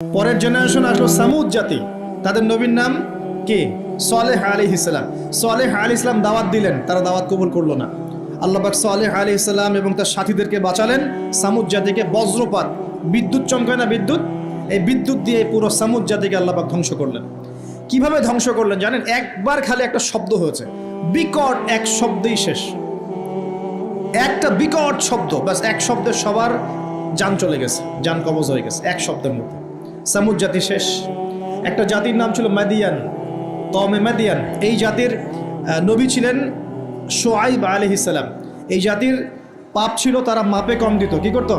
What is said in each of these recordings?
পরের জেনারেশন আসলো সামুদ জাতি, তাদের নবীর নাম কে? সালেহ আলাইহিস সালাম। সালেহ আলাইহিস সালাম দাওয়াত দিলেন, তারা দাওয়াত কবুল করলো না। আল্লাহ পাক সালেহ আলাইহিস সালাম এবং তার সাথীদেরকে বাঁচালেন সামুদ জাতিকে বজ্রপাত, বিদ্যুৎ চমকায় না বিদ্যুৎ, এই বিদ্যুৎ দিয়ে পুরো সামুদ জাতিকে আল্লাহ পাক ধ্বংস করলেন। কিভাবে ধ্বংস করলেন জানেন? একবার খালি একটা শব্দ হয়েছে, বিকট এক শব্দেই শেষ। একটা বিকট শব্দ, ব্যাস এক শব্দের সবার জান চলে গেছে, জান কবজ হয়ে গেছে এক শব্দের মধ্যে। সামুদ জাতি শেষ। একটা জাতির নাম ছিল মাদিয়ান, কওমে মাদিয়ান। এই জাতির নবী ছিলেন শুআইব আলাইহিস সালাম। এই জাতির পাপ ছিল, তারা মাপে কম দিত। কি করতো?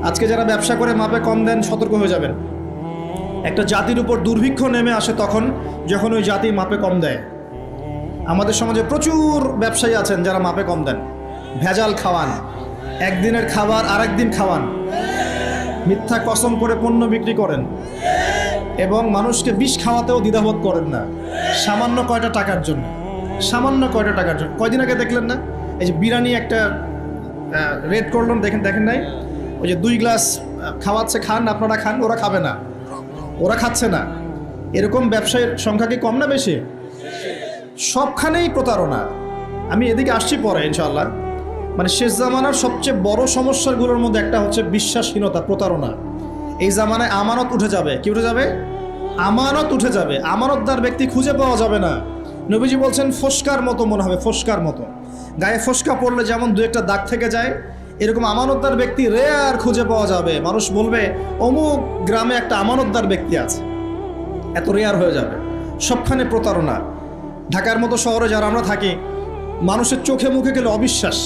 আজকে যারা ব্যবসা করে মাপে কম দেন, সতর্ক হয়ে যাবেন। একটা জাতির উপর দুর্ভিক্ষ নেমে আসে তখন যখন ওই জাতি মাপে কম দেয়। আমাদের সমাজে প্রচুর ব্যবসায়ী আছেন যারা মাপে কম দেন, ভেজাল খাওয়ান, একদিনের খাবার আরেক দিন খাওয়ান, মিথ্যা কসম করে পণ্য বিক্রি করেন এবং মানুষকে বিষ খাওয়াতেও দ্বিধাবোধ করেন না, সামান্য কয়টা টাকার জন্য। সামান্য কয়টা টাকার জন্য। কয়দিন আগে দেখলেন না, এই যে বিরিয়ানি একটা রেড করলেন, দেখেন নাই? ওই যে 2 গ্লাস খাওয়াচ্ছে, খান আপনারা খান, ওরা খাবে না, ওরা খাচ্ছে না। এরকম ব্যবসায়ীর সংখ্যা কি কম না বেশি? সবখানেই প্রতারণা। আমি এদিকে আসছি পরে ইনশাআল্লাহ। মানে শেষ জামানার সবচেয়ে বড় সমস্যাগুলোর মধ্যে একটা হচ্ছে বিশ্বাসহীনতা, প্রতারণা। এই জামানায় আমানত উঠে যাবে। কি উঠে যাবে? আমানত উঠে যাবে। আমানতদার ব্যক্তি খুঁজে পাওয়া যাবে না। নবীজি বলছেন ফোসকার মতো মনে হবে, ফোসকার মতো। গায়ে ফোসকা পড়লে যেমন 2-1টা দাগ থেকে যায়, এরকম আমানতদার ব্যক্তি রেয়ার খুঁজে পাওয়া যাবে। মানুষ বলবে অমুক গ্রামে একটা আমানতদার ব্যক্তি আছে, এত রেয়ার হয়ে যাবে। সবখানে প্রতারণা। ঢাকার মতো শহরে যারা আমরা থাকি, মানুষের চোখে মুখে গেলে অবিশ্বাস,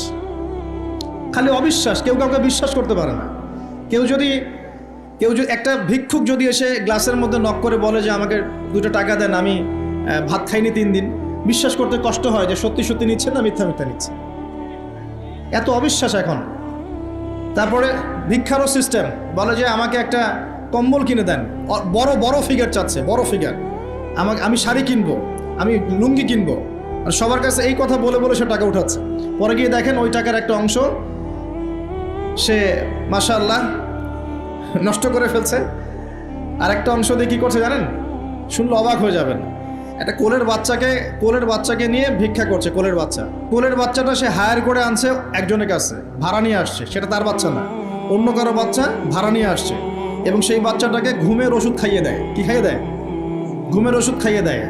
খালি অবিশ্বাস। কেউ কাউকে বিশ্বাস করতে পারে না। কেউ যদি একটা ভিক্ষুক যদি এসে গ্লাসের মধ্যে নক করে বলে যে আমাকে 2টা টাকা দেন, আমি ভাত খাইনি 3 দিন, বিশ্বাস করতে কষ্ট হয় যে সত্যি সত্যি নিচ্ছে না মিথ্যা মিথ্যা নিচ্ছে। এত অবিশ্বাস এখন। তারপরে ভিক্ষারও সিস্টেম, বলে যে আমাকে একটা কম্বল কিনে দেন, বড় বড় ফিগার চাচ্ছে, বড় ফিগার। আমি শাড়ি কিনবো, আমি লুঙ্গি কিনবো, আর সবার কাছে এই কথা বলে বলে সে টাকা উঠাচ্ছে। পরে গিয়ে দেখেন ওই টাকার একটা অংশ সে মাশাআল্লাহ নষ্ট করে ফেলছে, আর একটা অংশ দিয়ে কী করছে জানেন? শুনলে অবাক হয়ে যাবেন। একটা কোলের বাচ্চাকে নিয়ে ভিক্ষা করছে। কোলের বাচ্চাটা সে হায়ার করে আনছে একজনের কাছে, ভাড়া নিয়ে আসছে। সেটা তার বাচ্চা না, অন্য কারো বাচ্চা ভাড়া নিয়ে আসছে, এবং সেই বাচ্চাটাকে ঘুমের ওষুধ খাইয়ে দেয়। কি খাইয়ে দেয়? ঘুমের ওষুধ খাইয়ে দেয়।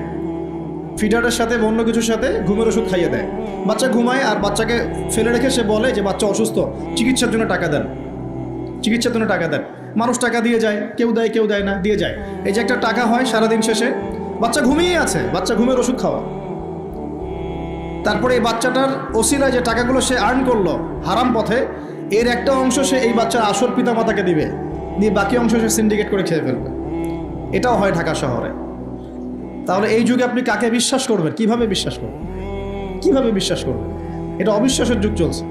ফিডারের সাথে অন্য কিছুর সাথে ঘুমের ওষুধ খাইয়ে দেয়। বাচ্চা ঘুমায়, আর বাচ্চাকে ফেলে রেখে সে বলে যে বাচ্চা অসুস্থ, চিকিৎসার জন্য টাকা দেন, চিকিৎসার জন্য টাকা দেন। মানুষ টাকা দিয়ে যায়, কেউ দেয় কেউ দেয় না, দিয়ে যায়। এই যে একটা টাকা হয় সারাদিন শেষে, বাচ্চা ঘুমিয়ে আছে, বাচ্চা ঘুমের ওষুধ খাওয়া। তারপরে এই বাচ্চাটার ওসিলায় যে টাকাগুলো সে আর্ন করলো হারাম পথে, এর একটা অংশ সে এই বাচ্চার আসল পিতা মাতাকে দিবে, দিয়ে বাকি অংশ সে সিন্ডিকেট করে খেয়ে ফেলবে। এটাও হয় ঢাকা শহরে। তাহলে এই যুগে আপনি কাকে বিশ্বাস করবেন? কিভাবে বিশ্বাস করবেন? কিভাবে বিশ্বাস করবেন? এটা অবিশ্বাসের যুগ চলছে।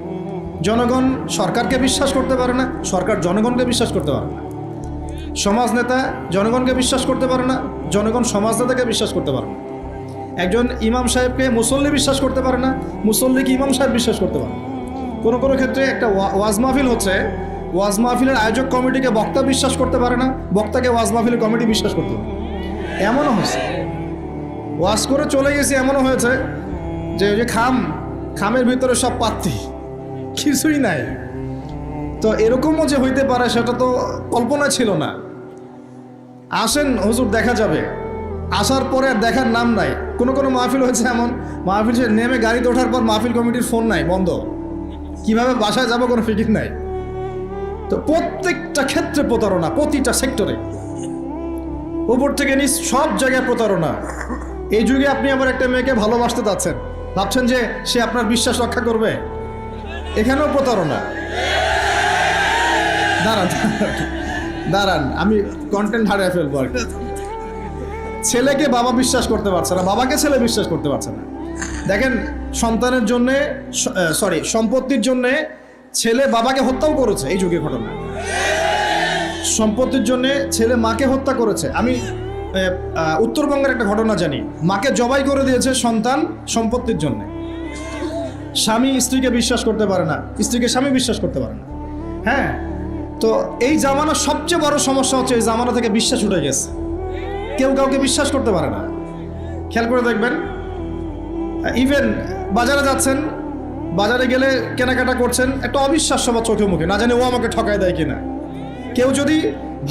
জনগণ সরকারকে বিশ্বাস করতে পারে না, সরকার জনগণকে বিশ্বাস করতে পারে না। সমাজ নেতা জনগণকে বিশ্বাস করতে পারে না, জনগণ সমাজ নেতাকে বিশ্বাস করতে পারে না। একজন ইমাম সাহেবকে মুসল্লি বিশ্বাস করতে পারে না, মুসল্লিকে ইমাম সাহেব বিশ্বাস করতে পারে না। কোনো কোনো ক্ষেত্রে একটা ওয়াজ মাহফিল হচ্ছে, ওয়াজ মাহফিলের আয়োজক কমিটিকে বক্তা বিশ্বাস করতে পারে না, বক্তাকে ওয়াজ মাহফিলের কমিটি বিশ্বাস করতে পারে। এমনও হয়েছে, ওয়াজ করে চলে গেছি, এমনও হয়েছে যে ওই যে খামের ভিতরে সব পাত্তি, কিছুই নাই। তো এরকমও যে হইতে পারে সেটা তো কল্পনা ছিল না। আসেন হুজুর দেখা যাবে, আসার পরে আর দেখার নাম নাই। কোনো কোনো মাহফিল হয়েছে এমন, মাহফিল সে নেমে গাড়িতে ওঠার পর মাহফিল কমিটির ফোন নাই, বন্ধ। কিভাবে বাসায় যাবো কোনো ফিকির নাই। তো প্রত্যেকটা ক্ষেত্রে প্রতারণা, প্রতিটা সেক্টরে, উপর থেকে নিচ সব জায়গায় প্রতারণা। এই যুগে আপনি আবার একটা মেয়েকে ভালোবাসতে যাচ্ছেন, ভাবছেন যে সে আপনার বিশ্বাস রক্ষা করবে, এখানেও প্রতারণা। দাঁড়ান আমি কন্টেন্ট হারিয়ে ফেলবো আর কি। ছেলেকে বাবা বিশ্বাস করতে পারছে না, বাবাকে ছেলে বিশ্বাস করতে পারছে না। দেখেন সন্তানের জন্যে, সম্পত্তির জন্যে ছেলে বাবাকে হত্যাও করেছে। এই যুগের ঘটনা। সম্পত্তির জন্যে ছেলে মাকে হত্যা করেছে। আমি উত্তরবঙ্গের একটা ঘটনা জানি, মাকে জবাই করে দিয়েছে সন্তান সম্পত্তির জন্যে। স্বামী স্ত্রীকে বিশ্বাস করতে পারে না, স্ত্রীকে স্বামী বিশ্বাস করতে পারে না। হ্যাঁ, তো এই জামানার সবচেয়ে বড় সমস্যা হচ্ছে এই জামানা থেকে বিশ্বাস উঠে গেছে, কেউ কাউকে বিশ্বাস করতে পারে না। খেয়াল করে দেখবেন, ইভেন বাজারে যাচ্ছেন, বাজারে গেলে কেনাকাটা করছেন, একটা অবিশ্বাস সবার চোখে মুখে, না জানি ও আমাকে ঠকায় দেয় কিনা। কেউ যদি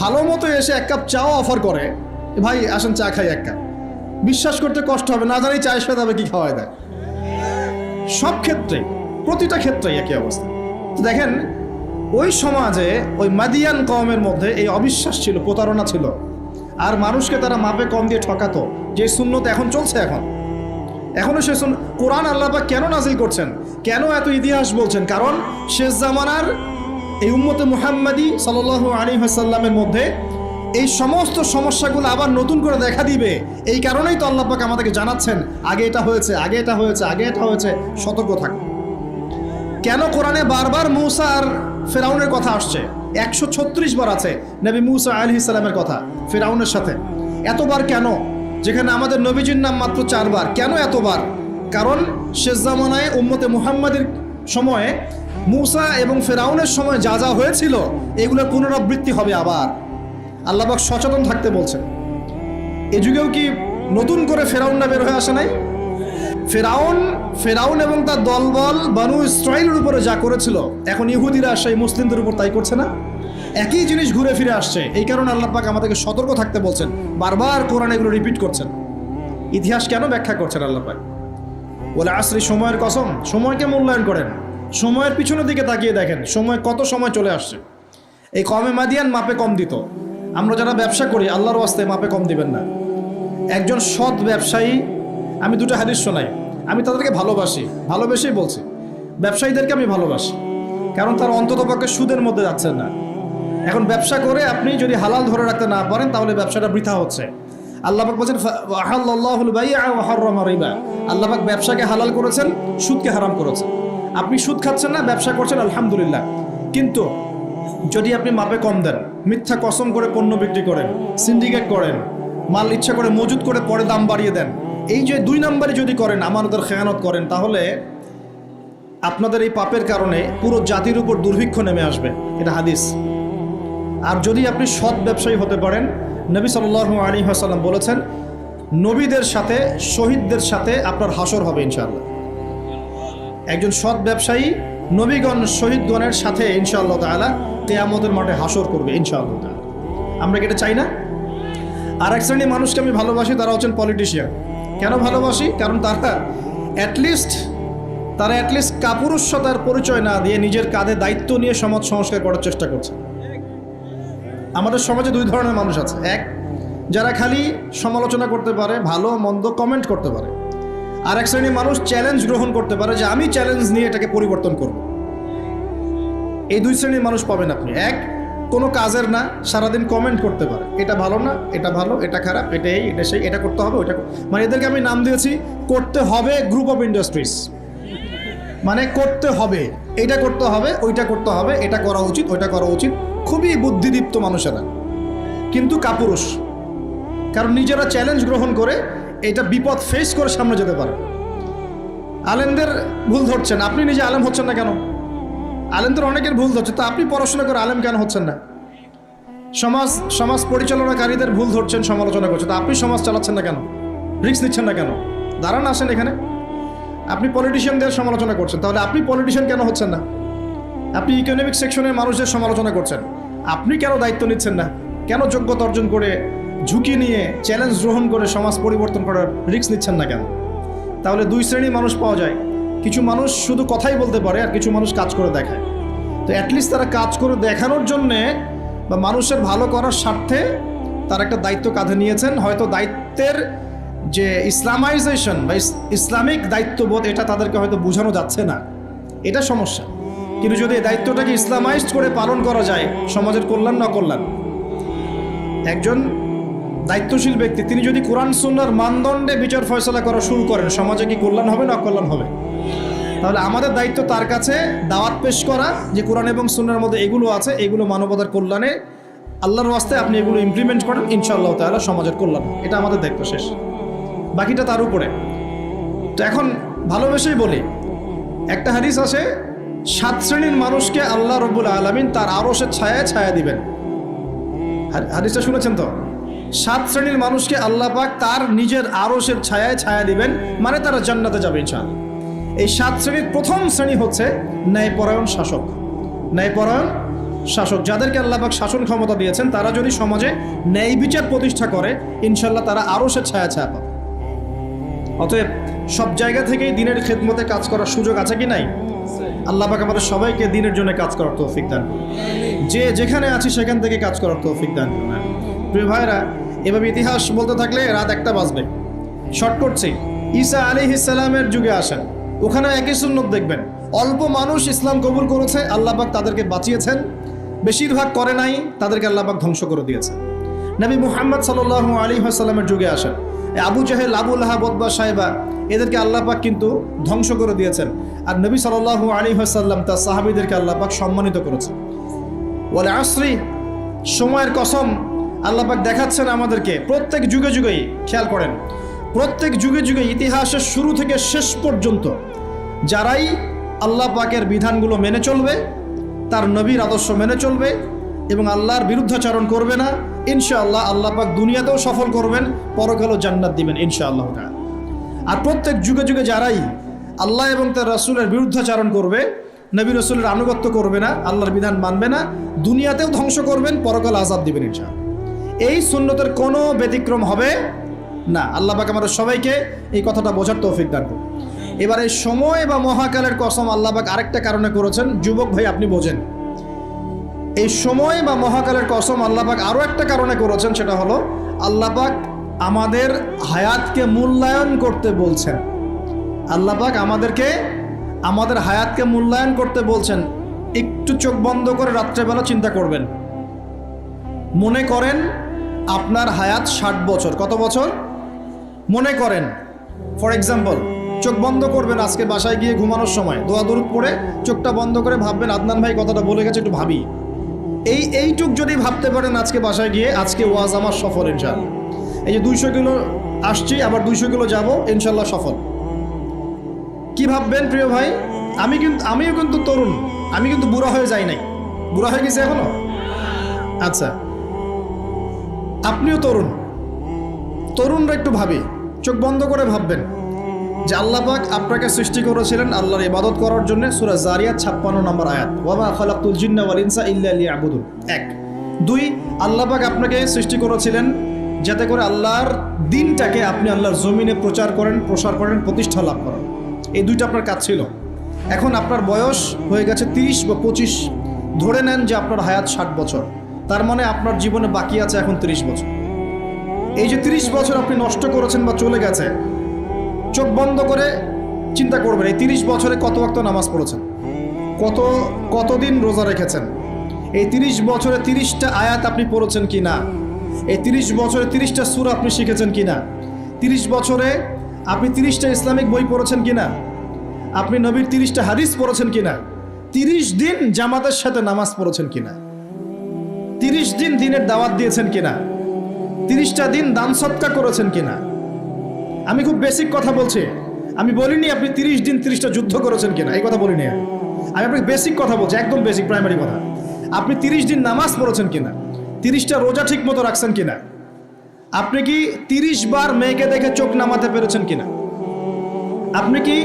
ভালো মতো এসে এক কাপ চাও অফার করে, ভাই আসেন চা খাই এক কাপ, বিশ্বাস করতে কষ্ট হবে, না জানি চায়ের সাথে তবে কি খাওয়ায় দেয়। সব ক্ষেত্রে, প্রতিটা ক্ষেত্রেই একই অবস্থা। তো দেখেন, ওই সমাজে ওই মাদিয়ান কওমের মধ্যে এই অবিশ্বাস ছিল, প্রতারণা ছিল, আর মানুষকে তারা মাপে কম দিয়ে ঠকাতো। যে সুন্নত এখন চলছে, এখনো সে কোরআন আল্লাহ পাক কেন নাজিল করছেন, কেন এত ইতিহাস বলছেন? কারণ শেষ জামানার এই উম্মতে মুহাম্মাদি সাল্লাল্লাহু আলাইহি ওয়াসাল্লামের মধ্যে এই সমস্ত সমস্যাগুলো আবার নতুন করে দেখা দিবে। এই কারণেই তো আল্লাহ পাক আমাদেরকে জানাচ্ছেন, আগে এটা হয়েছে, আগে এটা হয়েছে, আগে এটা হয়েছে, সতর্ক থাক। কেন কোরআনে বারবার মূসা আর ফেরাউনের কথা আসছে? 136 বার আছে নবী মূসা আলাইহিস সালামের কথা ফেরাউনের সাথে। এতবার কেন? যেখানে আমাদের নবীজির নাম মাত্র 4 বার। কেন এতবার? কারণ শেষ জামানায় উম্মতে মুহাম্মাদের সময়ে মূসা এবং ফেরাউনের সময় যা যা হয়েছিল এগুলোর পুনরাবৃত্তি হবে আবার। আল্লাহ পাক সচেতন থাকতে বলছেন। এ যুগেও কি নতুন করে ফেরাউনরা বের হয়ে আসে নাই? ফেরাউন এবং তার দলবল বানু ইসরাইলের উপরে যা করেছিল, এখন ইহুদিরা সেই মুসলিমদের উপর তাই করছে না? একই জিনিস ঘুরে ফিরে আসছে। এই কারণে আল্লাহ পাক আমাদেরকে সতর্ক থাকতে বলছেন, বারবার কোরআন এগুলো রিপিট করছেন। ইতিহাস কেন ব্যাখ্যা করছেন আল্লাহ পাক? বলে আসরি, সময়ের কসম, সময়কে মূল্যায়ন করেন, সময়ের পিছনের দিকে তাকিয়ে দেখেন সময় কত সময় চলে আসছে। এই কমে মাদিয়ান মাপে কম দিত। আমরা যারা ব্যবসা করি, আল্লাহর ওয়াস্তে মাপে কম দিবেন না। একজন সৎ ব্যবসায়ী, আমি দুটো হাদিস শোনাই, আমি তাদেরকে ভালোবেসেই বলছি, ব্যবসায়ীদেরকে আমি ভালোবাসি, কারণ তারা অন্ততপক্ষে সুদের মধ্যে যাচ্ছেন না। এখন ব্যবসা করে আপনি যদি হালাল ধরে রাখতে না পারেন, তাহলে ব্যবসাটা বৃথা হচ্ছে। আল্লাহ পাক বলেছেন আহাল্লাহুল বাই'a ওয়া হাররামা রিবা, আল্লাহ পাক ব্যবসাকে হালাল করেছেন, সুদকে হারাম করেছেন। আপনি সুদ খাচ্ছেন না, ব্যবসা করছেন, আলহামদুলিল্লাহ। কিন্তু যদি আপনি মাপে কম দেন, মিথ্যা কসম করে পণ্য বিক্রি করেন, সিন্ডিকেট করেন, মাল ইচ্ছা করে মজুদ করে পরে দাম বাড়িয়ে দেন, এই যে 2 নম্বরে যদি করেন, আমানতের খেয়ানত করেন, তাহলে আপনাদের এই পাপের কারণে পুরো জাতির উপর দুর্ভিক্ষ নেমে আসবে। এটা হাদিস। আর যদি আপনি সৎ ব্যবসায়ী হতে পারেন, নবী সাল্লাল্লাহু আলাইহি ওয়াসাল্লাম বলেছেন, নবীদের সাথে, শহীদদের সাথে আপনার হাসর হবে ইনশাআল্লাহ। একজন সৎ ব্যবসায়ী নবীগণ, শহীদগণের সাথে ইনশাআল্লাহ তাআলা কিয়ামতের মাঠে হাসর করবে ইনশাআল্লাহ তাআলা। আমরা কি এটা চাই না? আর এক শ্রেণীর মানুষকে আমি ভালোবাসি, তারা হচ্ছেন পলিটিশিয়ান। কেন ভালোবাসি? কারণ তারা অ্যাটলিস্ট কাপুরুষতার পরিচয় না দিয়ে নিজের কাঁধে দায়িত্ব নিয়ে সমাজ সংস্কার করার চেষ্টা করছে। আমাদের সমাজে 2 ধরনের মানুষ আছে। এক, যারা খালি সমালোচনা করতে পারে, ভালো মন্দ কমেন্ট করতে পারে। আর এক শ্রেণীর মানুষ চ্যালেঞ্জ গ্রহণ করতে পারে, যে আমি চ্যালেঞ্জ নিয়ে এটাকে পরিবর্তন করব। এই 2 শ্রেণীর মানুষ পাবেন আপনি। এক, কোনো কাজের না, সারাদিন কমেন্ট করতে পারে, এটা ভালো না, এটা ভালো, এটা খারাপ, এটা এই, এটা সেই, এটা করতে হবে, ওইটা, মানে এদেরকে আমি নাম দিয়েছি করতে হবে গ্রুপ অফ ইন্ডাস্ট্রিজ। মানে করতে হবে, এইটা করতে হবে, ওইটা করতে হবে, এটা করা উচিত, ওইটা করা উচিত। খুবই বুদ্ধিদীপ্ত মানুষেরা, কিন্তু কাপুরুষ। কারণ নিজেরা চ্যালেঞ্জ গ্রহণ করে এটা বিপদ ফেস করে সামনে যেতে পারে। আলেমদের ভুল ধরছেন, আপনি নিজে আলেম হচ্ছেন না কেন? আলেমদের অনেকের ভুল ধরছে, তো আপনি পড়াশোনা করে আলেম কেন হচ্ছেন না? সমাজ পরিচালনাকারীদের ভুল ধরছেন, সমালোচনা করছেন, তো আপনি সমাজ চালাচ্ছেন না কেন? রিস্ক নিচ্ছেন না কেন? দাঁড়ান, আসেন এখানে। আপনি পলিটিশিয়ানদের সমালোচনা করছেন, তাহলে আপনি পলিটিশিয়ান কেন হচ্ছেন না? আপনি ইকোনমিক সেকশনের মানুষদের সমালোচনা করছেন, আপনি কেন দায়িত্ব নিচ্ছেন না? কেন যোগ্যতা অর্জন করে, ঝুঁকি নিয়ে, চ্যালেঞ্জ গ্রহণ করে সমাজ পরিবর্তন করার রিস্ক নিচ্ছেন না কেন? তাহলে 2 শ্রেণীর মানুষ পাওয়া যায়। কিছু মানুষ শুধু কথাই বলতে পারে, আর কিছু মানুষ কাজ করে দেখায়। তো অ্যাটলিস্ট তারা কাজ করে দেখানোর জন্যে বা মানুষের ভালো করার স্বার্থে তারা একটা দায়িত্ব কাঁধে নিয়েছেন। হয়তো দায়িত্বের যে ইসলামাইজেশন বা ইসলামিক দায়িত্ববোধ, এটা তাদেরকে হয়তো বোঝানো যাচ্ছে না, এটা সমস্যা। কিন্তু যদি এই দায়িত্বটাকে ইসলামাইজড করে পালন করা যায়, সমাজের কল্যাণ না কল্যাণ। একজন দায়িত্বশীল ব্যক্তি তিনি যদি কোরআন সুন্নাহর মানদণ্ডে বিচার ফয়সালা করা শুরু করেন, সমাজে কি কল্যাণ হবে না অকল্যাণ হবে? তাহলে আমাদের দায়িত্ব তার কাছে দাওয়াত পেশ করা, যে কোরআন এবং সুন্নাহর মধ্যে এগুলো আছে, এগুলো মানবতার কল্যাণে, আল্লাহর ওয়াস্তে আপনি এগুলো ইমপ্লিমেন্ট করেন, ইনশাআল্লাহ তাআলা সমাজের কল্যাণ। এটা আমাদের দায়িত্ব, শেষ। বাকিটা তার উপরে। তো এখন ভালোবেসেই বলি, একটা হাদিস আছে 7 শ্রেণীর মানুষকে আল্লাহ রব্বুল আলামিন তার আরশের ছায়ায় ছায়া দিবেন। হাদিসটা শুনেছেন তো? 7 শ্রেণীর মানুষকে আল্লাহ পাক তার নিজের আরশের ছায়ায় ছায়া দিবেন, মানে তারা জান্নাতে যাবে ইনশাআল্লাহ। এই 7 শ্রেণীর প্রথম শ্রেণী হচ্ছে ন্যায়পরায়ণ শাসক। ন্যায়পরায়ণ শাসক, যাদেরকে আল্লাহ পাক শাসন ক্ষমতা দিয়েছেন, তারা যদি সমাজে ন্যায় বিচার প্রতিষ্ঠা করে, ইনশাআল্লাহ তারা আরশের ছায়া ছায়া পাবে। অতএব সব জায়গা থেকেই দিনের খেদমতে কাজ করার সুযোগ আছে কি নাই? আল্লাহ পাক আমাদের সবাইকে দিনের জন্য কাজ করার তৌফিক দান করুন। যে যেখানে আছি সেখান থেকে কাজ করার তৌফিক দান করুন। প্রিয় ভাইরা, এভাবে ইতিহাস বলতে থাকলে রাত 1টা বাজবে। শর্ট করছি, ঈসা আলাইহিস সালামের যুগে আসেন, ওখানে একই সুন্নত দেখবেন। অল্প মানুষ ইসলাম কবুল করেছে, আল্লাহ পাক তাদেরকে বাঁচিয়েছেন। বেশিরভাগ করে নাই, তাদেরকে আল্লাহ পাক ধ্বংস করে দিয়েছে। নবী মুহাম্মদ সাল্লাল্লাহু আলাইহি ওয়াসাল্লামের যুগে আসেন, আবু জাহেল, আবু লাহাব, উতবা, সাইবা, এদেরকে আল্লাহ পাক কিন্তু ধ্বংস করে দিয়েছেন। আর নবী সাল্লাল্লাহু আলাইহি ওয়াসাল্লাম তার সাহাবীদেরকে আল্লাহ পাক সম্মানিত করেছেন। ওয়াল আসরি, সময়ের কসম, আল্লাহ পাক দেখাচ্ছেন আমাদেরকে প্রত্যেক যুগে যুগেই। খেয়াল করেন, প্রত্যেক যুগে যুগে ইতিহাসের শুরু থেকে শেষ পর্যন্ত যারাই আল্লাহ পাকের বিধানগুলো মেনে চলবে, তার নবীর আদর্শ মেনে চলবে এবং আল্লাহর বিরুদ্ধাচরণ করবে না, ইনশাআল্লাহ আল্লাহ পাক দুনিয়াতেও সফল করবেন, পরকালেও জান্নাত দিবেন ইনশাআল্লাহ। আর প্রত্যেক যুগে যুগে যারাই আল্লাহ এবং তার রাসূলের বিরুদ্ধাচরণ করবে, নবী রাসূলের আনুগত্য করবে না, আল্লাহর বিধান মানবে না, দুনিয়াতেও ধ্বংস করবেন, পরকালে আযাব দিবেন ইনশাআল্লাহ। এই সুন্নতের কোনো ব্যতিক্রম হবে না। আল্লাহ পাক আমাদের সবাইকে এই কথাটা বোঝার তৌফিক দান করুন। এবার এই সময় বা মহাকালের কসম আল্লাহ পাক আরেকটা কারণে করেছেন। যুবক ভাই, আপনি বোঝেন, এই সময় বা মহাকালের কসম আল্লাহ পাক আরো একটা কারণে করেছেন, সেটা হলো আল্লাহ পাক আমাদের হায়াতকে মূল্যায়ন করতে বলছেন। আল্লাহ পাক আমাদের হায়াতকে মূল্যায়ন করতে বলছেন। একটু চোখ বন্ধ করে রাত্রেবেলা চিন্তা করবেন, মনে করেন আপনার হায়াত 60 বছর। কত বছর? মনে করেন, ফর এক্সাম্পল, চোখ বন্ধ করবেন, আজকে বাসায় গিয়ে ঘুমানোর সময় দোয়া দরুদ পড়ে চোখটা বন্ধ করে ভাববেন, আদনান ভাই কথাটা বলে গেছে, একটু ভাবি। এইটুক যদি ভাবতে পারেন আজকে বাসায় গিয়ে, আজকে ওয়াজ আমার সফল ইনশাআল্লাহ। এই যে 200 কিলো আসছি, আবার 200 কিলো যাবো, ইনশাআল্লাহ সফল। কি ভাববেন প্রিয় ভাই? আমিও কিন্তু তরুণ, আমি কিন্তু বুড়া হয়ে যাই নাই। বুড়া হয়ে গেছে এখনো? আচ্ছা, আপনিও তরুণরা একটু ভাবি, চোখ বন্ধ করে ভাববেন যে আল্লাহ পাক আপনাকে সৃষ্টি করেছিলেন আল্লাহর ইবাদত করার জন্য। সূরা জারিয়াত 56 নম্বর আয়াত, ওয়া মা খালাকতুল জিন্না ওয়াল ইনসা ইল্লা লিয়াবুদুন। 1 2, আল্লাহ পাক আপনাকে সৃষ্টি করেছিলেন যাতে করে আল্লাহর দিনটাকে আপনি আল্লাহর জমিনে প্রচার করেন, প্রসার করেন, প্রতিষ্ঠা লাভ করেন। এই দুইটা আপনার কাজ ছিল। এখন আপনার বয়স হয়ে গেছে 30 বা 25, ধরে নেন যে আপনার হায়াত 60 বছর, তার মানে আপনার জীবনে বাকি আছে এখন 30 বছর। এই যে 30 বছর আপনি নষ্ট করেছেন বা চলে গেছে, চোখ বন্ধ করে চিন্তা করবেন এই 30 বছরে কত ওয়াক্ত নামাজ পড়েছেন, কতদিন রোজা রেখেছেন, এই 30 বছরে 30টা আয়াত আপনি পড়েছেন কি না, এই 30 বছরে 30টা সূরা আপনি শিখেছেন কি না, 30 বছরে আপনি 30টা ইসলামিক বই পড়েছেন কি না, আপনি নবীর 30টা হাদিস পড়েছেন কি না, 30 দিন জামাতের সাথে নামাজ পড়েছেন কি না, 30 দিন দিনের দাওয়াত দিয়েছেন কিনা, 30টা দিন দান সদকা করেছেন কিনা। আমি খুব বেসিক কথা বলছি, আমি বলিনি আপনি 30 দিন 30টা যুদ্ধ করেছেন কিনা, এই কথা বলিনি। আমি আপনাকে বেসিক কথা বলছি, একদম বেসিক প্রাইমারি কথা। আপনি 30 দিন নামাজ পড়েছেন কিনা, 30টা রোজা ঠিক মতো রাখছেন কিনা, আপনি কি 30 বার মেয়েকে দেখে চোখ নামাতে পেরেছেন কিনা, আপনি কি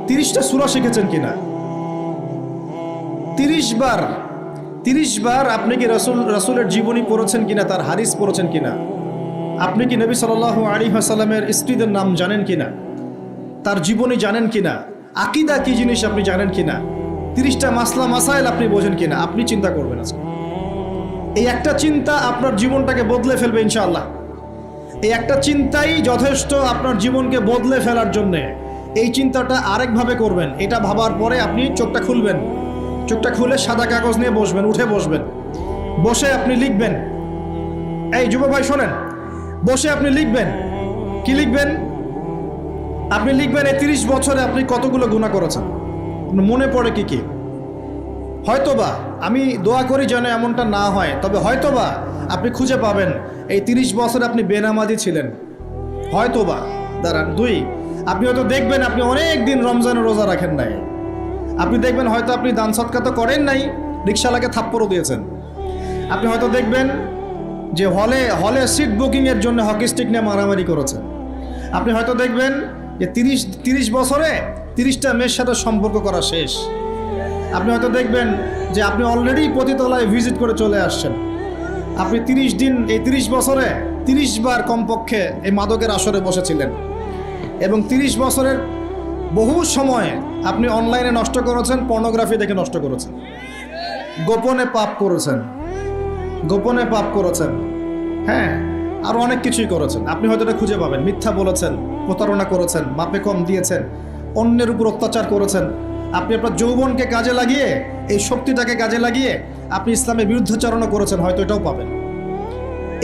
30টা সূরা শিখেছেন কিনা, 30 বার আপনি কি রাসূলের জীবনী পড়েছেন কিনা, তার হাদিস পড়েছেন কিনা, আপনি কি নবী সাল্লাল্লাহু আলাইহি ওয়াসাল্লামের স্ত্রীদের নাম জানেন কিনা, তার জীবনী জানেন কিনা, আকীদা কি জিনিস আপনি জানেন কিনা, 30টা মাসলা মাসাইল আপনি বোঝেন কিনা। আপনি চিন্তা করবেন আজকে, এই একটা চিন্তা আপনার জীবনটাকে বদলে ফেলবে ইনশাআল্লাহ। এই একটা চিন্তাই যথেষ্ট আপনার জীবনকে বদলে ফেলার জন্যে। এই চিন্তাটা আরেকভাবে করবেন, এটা ভাবার পরে আপনি চোখটা খুলবেন, চোখটা খুলে সাদা কাগজ নিয়ে বসবেন, উঠে বসবেন, বসে আপনি লিখবেন। এই যুব ভাই শোনেন, বসে আপনি লিখবেন। কি লিখবেন? আপনি লিখবেন এই 30 বছরে আপনি কতগুলো গুনাহ করেছেন, মনে পড়ে কি কি। হয়তোবা, আমি দোয়া করি যেন এমনটা না হয়, তবে হয়তোবা আপনি খুঁজে পাবেন এই 30 বছরে আপনি বেনামাজি ছিলেন, হয়তোবা। দাঁড়ান, 2, আপনি হয়তো দেখবেন আপনি অনেক দিন রমজানের রোজা রাখেন নাই, আপনি দেখবেন হয়তো আপনি দান সৎকা তো করেন নাই, রিক্সাওয়ালাকে থাপ্পড়ও দিয়েছেন। আপনি হয়তো দেখবেন যে হলে সিট বুকিংয়ের জন্য হকি স্টিক নিয়ে মারামারি করেছেন। আপনি হয়তো দেখবেন যে 30 বছরে 30টা মেয়ের সাথে সম্পর্ক করা শেষ। আপনি হয়তো দেখবেন যে আপনি অলরেডি পতিতলায় ভিজিট করে চলে আসছেন। আপনি 30 দিন, এই 30 বছরে 30 বার কমপক্ষে এই মাদকের আসরে বসেছিলেন, এবং 30 বছরের বহু সময় আপনি অনলাইনে নষ্ট করেছেন, পর্নোগ্রাফি দেখে নষ্ট করেছেন, গোপনে পাপ করেছেন, হ্যাঁ, আরও অনেক কিছুই করেছেন। আপনি হয়তো এটা খুঁজে পাবেন। মিথ্যা বলেছেন, প্রতারণা করেছেন, মাপে কম দিয়েছেন, অন্যের উপর অত্যাচার করেছেন। আপনি আপনার যৌবনকে কাজে লাগিয়ে, এই শক্তিটাকে কাজে লাগিয়ে আপনি ইসলামের বিরুদ্ধাচরণ করেছেন, হয়তো এটাও পাবেন।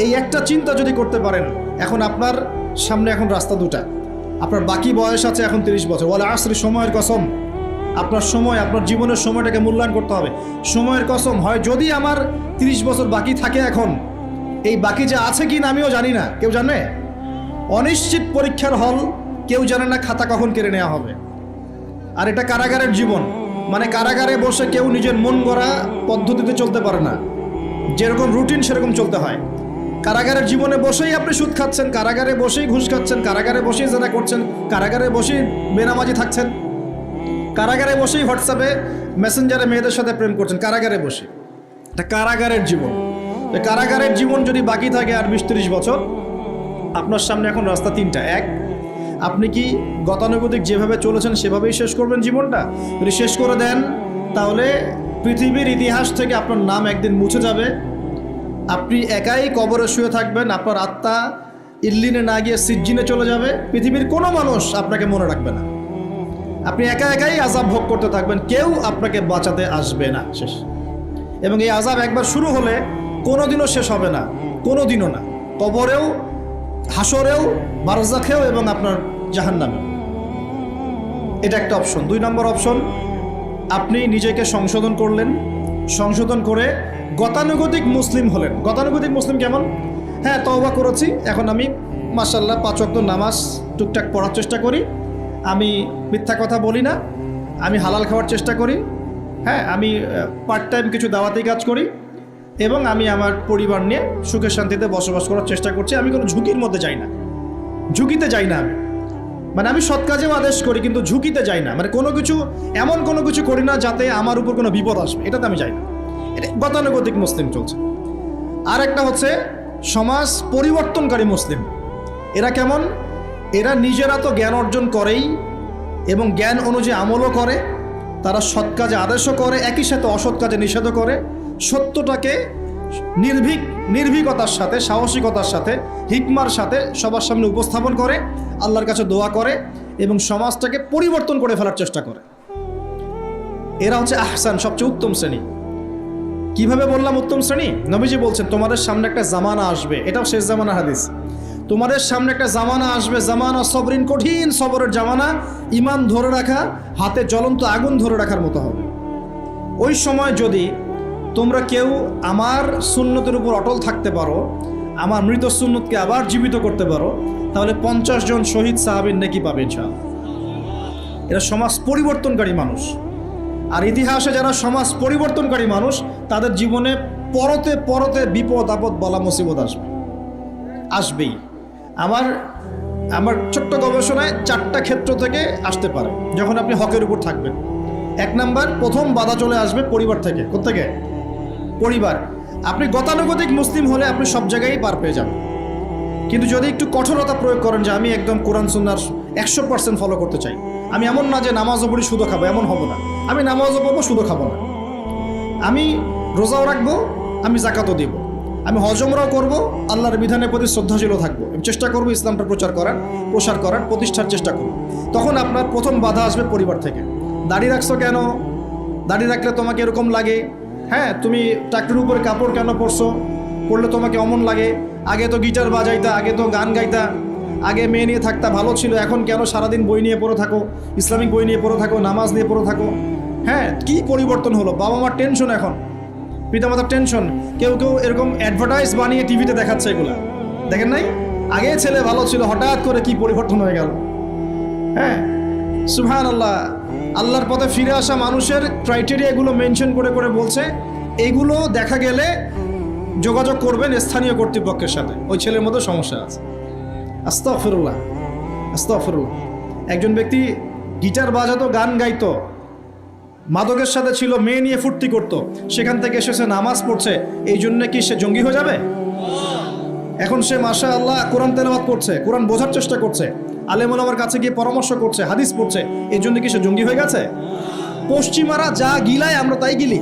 এই একটা চিন্তা যদি করতে পারেন, এখন আপনার সামনে এখন রাস্তা দুটা। আপনার বাকি বয়স আছে এখন 30 বছর, বলে আসরি সময়ের কসম, আপনার সময়, আপনার জীবনের সময়টাকে মূল্যায়ন করতে হবে। সময়ের কসম, হয় যদি আমার 30 বছর বাকি থাকে, এখন এই বাকি যে আছে কি না আমিও জানি না, কেউ জানে? অনিশ্চিত পরীক্ষার হল, কেউ জানে না খাতা কখন কেড়ে নেওয়া হবে। আর এটা কারাগারের জীবন, মানে কারাগারে বসে কেউ নিজের মন গড়া পদ্ধতিতে চলতে পারে না, যেরকম রুটিন সেরকম চলতে হয়। কারাগারের জীবনে বসেই আপনি সুদ খাচ্ছেন, কারাগারে বসেই ঘুষ খাচ্ছেন, কারাগারে বসেই জেনা করছেন, কারাগারে বসেই বেনামাজি থাকছেন, কারাগারে বসেই হোয়াটসঅ্যাপে মেসেঞ্জারে মেয়েদের সাথে প্রেম করছেন, কারাগারে বসে। এটা কারাগারের জীবন। কারাগারের জীবন যদি বাকি থাকে আর 20-30 বছর, আপনার সামনে এখন রাস্তা তিনটা। এক, আপনি কি গতানুগতিক যেভাবে চলেছেন সেভাবেই শেষ করবেন জীবনটা? যদি শেষ করে দেন, তাহলে পৃথিবীর ইতিহাস থেকে আপনার নাম একদিন মুছে যাবে। আপনি একাই কবরে শুয়ে থাকবেন, আপনার আত্মা ইল্লিনে না গিয়ে সিজ্জিনে চলে যাবে। পৃথিবীর কোনো মানুষ আপনাকে মনে রাখবে না, আপনি একাই আযাব ভোগ করতে থাকবেন, কেউ আপনাকে বাঁচাতে আসবে না। শেষ। এবং এই আযাব একবার শুরু হলে কোনোদিনও শেষ হবে না, কোনোদিনও না। কবরেও, হাসরেও, বারজাখেও এবং আপনার জাহান্নামেও। এটা একটা অপশন। 2 নম্বর অপশন, আপনি নিজেকে সংশোধন করলেন, সংশোধন করে গতানুগতিক মুসলিম হলেন। গতানুগতিক মুসলিম কেমন? হ্যাঁ, তওবা করেছি, এখন আমি মাশাআল্লাহ 5 ওয়াক্ত নামাজ টুকটাক পড়ার চেষ্টা করি, আমি মিথ্যা কথা বলি না, আমি হালাল খাওয়ার চেষ্টা করি, হ্যাঁ, আমি পার্ট টাইম কিছু দাওয়াতি কাজ করি, এবং আমি আমার পরিবার নিয়ে সুখে শান্তিতে বসবাস করার চেষ্টা করছি। আমি কোনো ঝুঁকির মধ্যে যাই না, ঝুঁকিতে যাই না। মানে আমি সৎ কাজেও আদেশ করি, কিন্তু ঝুঁকিতে যাই না। মানে কোনো কিছু, এমন কোনো কিছু করি না যাতে আমার উপর কোনো বিপদ আসবে, এটাতে আমি যাই না। এটা গতানুগতিক মুসলিম চলছে। আর একটা হচ্ছে সমাজ পরিবর্তনকারী মুসলিম। এরা কেমন? এরা নিজেরা তো জ্ঞান অর্জন করেই এবং জ্ঞান অনুযায়ী আমলও করে, তারা সৎ কাজে আদেশও করে, একই সাথে অসৎ কাজে নিষেধও করে। সত্যটাকে নির্ভীকতার সাথে, সাহসিকতার সাথে, হিকমার সাথে সবার সামনে উপস্থাপন করে, আল্লাহর কাছে দোয়া করে এবং সমাজটাকে পরিবর্তন করে ফেলার চেষ্টা করে। এরা হচ্ছে আহসান, সবচেয়ে উত্তম শ্রেণী। কিভাবে বললাম উত্তম শ্রেণী? নবীজি বলছেন, তোমাদের সামনে একটা জামানা আসবে, এটাও শেষ জামানা হাদিস। তোমাদের সামনে একটা জামানা আসবে, জামানা সবরিন, কঠিন সবরের জামানা। ঈমান ধরে রাখা হাতে জ্বলন্ত আগুন ধরে রাখার মতো হবে। ওই সময় যদি তোমরা কেউ আমার সুন্নতের উপর অটল থাকতে পারো, আমার মৃত সুন্নতকে আবার জীবিত করতে পারো, তাহলে 50 জন শহীদ সাহাবীর নেকি পাবে ইনশাআল্লাহ। এরা সমাজ পরিবর্তনকারী মানুষ। আর ইতিহাসে যারা সমাজ পরিবর্তনকারী মানুষ, তাদের জীবনে পরতে পরতে বিপদ আপদ বলা মুসিবত আসবেই। আমার ছোট্ট গবেষণায় 4টা ক্ষেত্র থেকে আসতে পারে যখন আপনি হকের উপর থাকবেন। 1 নাম্বার, প্রথম বাধা চলে আসবে পরিবার থেকে। কোত্থেকে? পরিবার। আপনি গতানুগতিক মুসলিম হলে আপনি সব জায়গায় পার পেয়ে যাবেন, কিন্তু যদি একটু কঠোরতা প্রয়োগ করেন যে আমি একদম কোরআন সুন্নাহর 100% ফলো করতে চাই, আমি এমন না যে নামাজও পড়ি সুদও খাবো, এমন হবো না। আমি নামাজও পড়বো, সুদও খাবো না, আমি রোজাও রাখবো, আমি যাকাতও দিব, আমি হজ উমরাও করবো, আল্লাহর বিধানের প্রতি শ্রদ্ধাশীলও থাকবো, চেষ্টা করবো ইসলামটা প্রসার করার প্রতিষ্ঠার চেষ্টা করবো। তখন আপনার প্রথম বাধা আসবে পরিবার থেকে। দাড়ি রাখছো কেন? দাড়ি রাখলে তোমাকে এরকম লাগে। হ্যাঁ, তুমি টাকটির উপরে কাপড় কেন পরলে তোমাকে অমন লাগে। আগে তো গিটার বাজাইতা, আগে তো গান গাইতা, আগে মেয়ে নিয়ে থাকতা, ভালো ছিল। এখন কেন সারাদিন বই নিয়ে পড়ে থাকো, ইসলামিক বই নিয়ে পড়ে থাকো, নামাজ নিয়ে পড়ে থাকো? হ্যাঁ, কি পরিবর্তন হলো! বাবা মার টেনশন, এখন পিতামাতার টেনশন। কেউ এরকম অ্যাডভার্টাইজ বানিয়ে টিভিতে দেখাচ্ছে, এগুলা দেখেন নাই? আগে ছেলে ভালো ছিল, হঠাৎ করে কি পরিবর্তন হয়ে গেল। হ্যাঁ, সুবহানাল্লাহ। আল্লাহর পথে ফিরে আসা মানুষের ক্রাইটেরিয়া এগুলো মেনশন করে করে বলছে, এইগুলো দেখা গেলে যোগাযোগ করবেন স্থানীয় কর্তৃপক্ষের সাথে, ওই ছেলের মধ্যে সমস্যা আছে। আস্তাগফিরুল্লাহ, আস্তাগফিরুল্লাহ। একজন ব্যক্তি গিটার বাজাতো, গান গাইতো, মাদকের সাথে ছিল, মেয়ে নিয়ে ফুর্তি করত, সেখান থেকে এসেছে নামাজ পড়ছে, এই জন্য কি সে জঙ্গি হয়ে যাবে? এখন সে মাশাআল্লাহ কোরআন তেলাওয়াত করছে, কোরআন বোঝার চেষ্টা করছে, আলেম ওলামার কাছে গিয়ে পরামর্শ করছে, হাদিস পড়ছে, এই জন্য কি সে জঙ্গি হয়ে গেছে? পশ্চিমারা যা গিলায় আমরা তাই গিলি।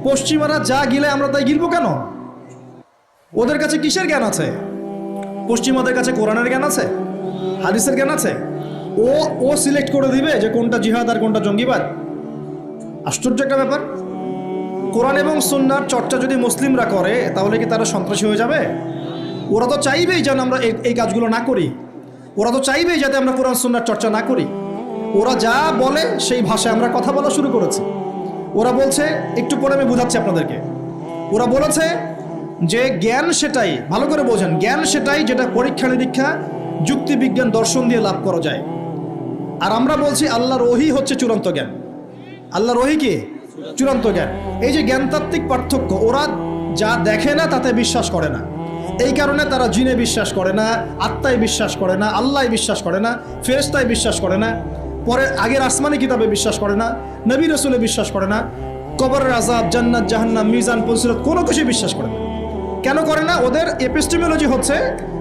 পশ্চিমারা যা গিলায় আমরা তাই গিলবো কেন? ওদের কাছে কিসের জ্ঞান আছে? পশ্চিমাদের কাছে কোরআনের জ্ঞান আছে, হাদিসের জ্ঞান আছে। ও সিলেক্ট করে দিবে যে কোনটা জিহাদ আর কোনটা জঙ্গিবাদ। আশ্চর্য একটা ব্যাপার। কোরআন এবং সুন্নাহর চর্চা যদি মুসলিমরা করে, তাহলে কি তারা সন্ত্রাসী হয়ে যাবে? ওরা তো চাইবেই যেন আমরা এই কাজগুলো না করি। ওরা তো চাইবেই যাতে আমরা কোরআন সুন্নাহর চর্চা না করি। ওরা যা বলে সেই ভাষায় আমরা কথা বলা শুরু করেছি। ওরা বলছে, একটু পরে আমি বুঝাচ্ছি আপনাদেরকে, ওরা বলেছে যে জ্ঞান সেটাই, ভালো করে বোঝেন, জ্ঞান সেটাই যেটা পরীক্ষা নিরীক্ষা, যুক্তি বিজ্ঞান, দর্শন দিয়ে লাভ করা যায়। আর আমরা বলছি আল্লাহর ওহী হচ্ছে চূড়ান্ত জ্ঞান। আল্লাহর ওহী কি? চূড়ান্ত জ্ঞান। এই যে জ্ঞানতাত্ত্বিক পার্থক্য, ওরা যা দেখে না তাতে বিশ্বাস করে না, এই কারণে তারা জিনে বিশ্বাস করে না, আত্মায় বিশ্বাস করে না, আল্লাহ বিশ্বাস করে না, ফেরেশতায় বিশ্বাস করে না, পরে আগের আসমানি কিতাবে বিশ্বাস করে না, নবী রাসূলে বিশ্বাস করে না, কবরের আযাব, জান্নাত জাহান্নাম, মিজান, ফজিলত কোনো কিছু বিশ্বাস করে না। কেন করে না? ওদের এপিস্টেমোলজি হচ্ছে,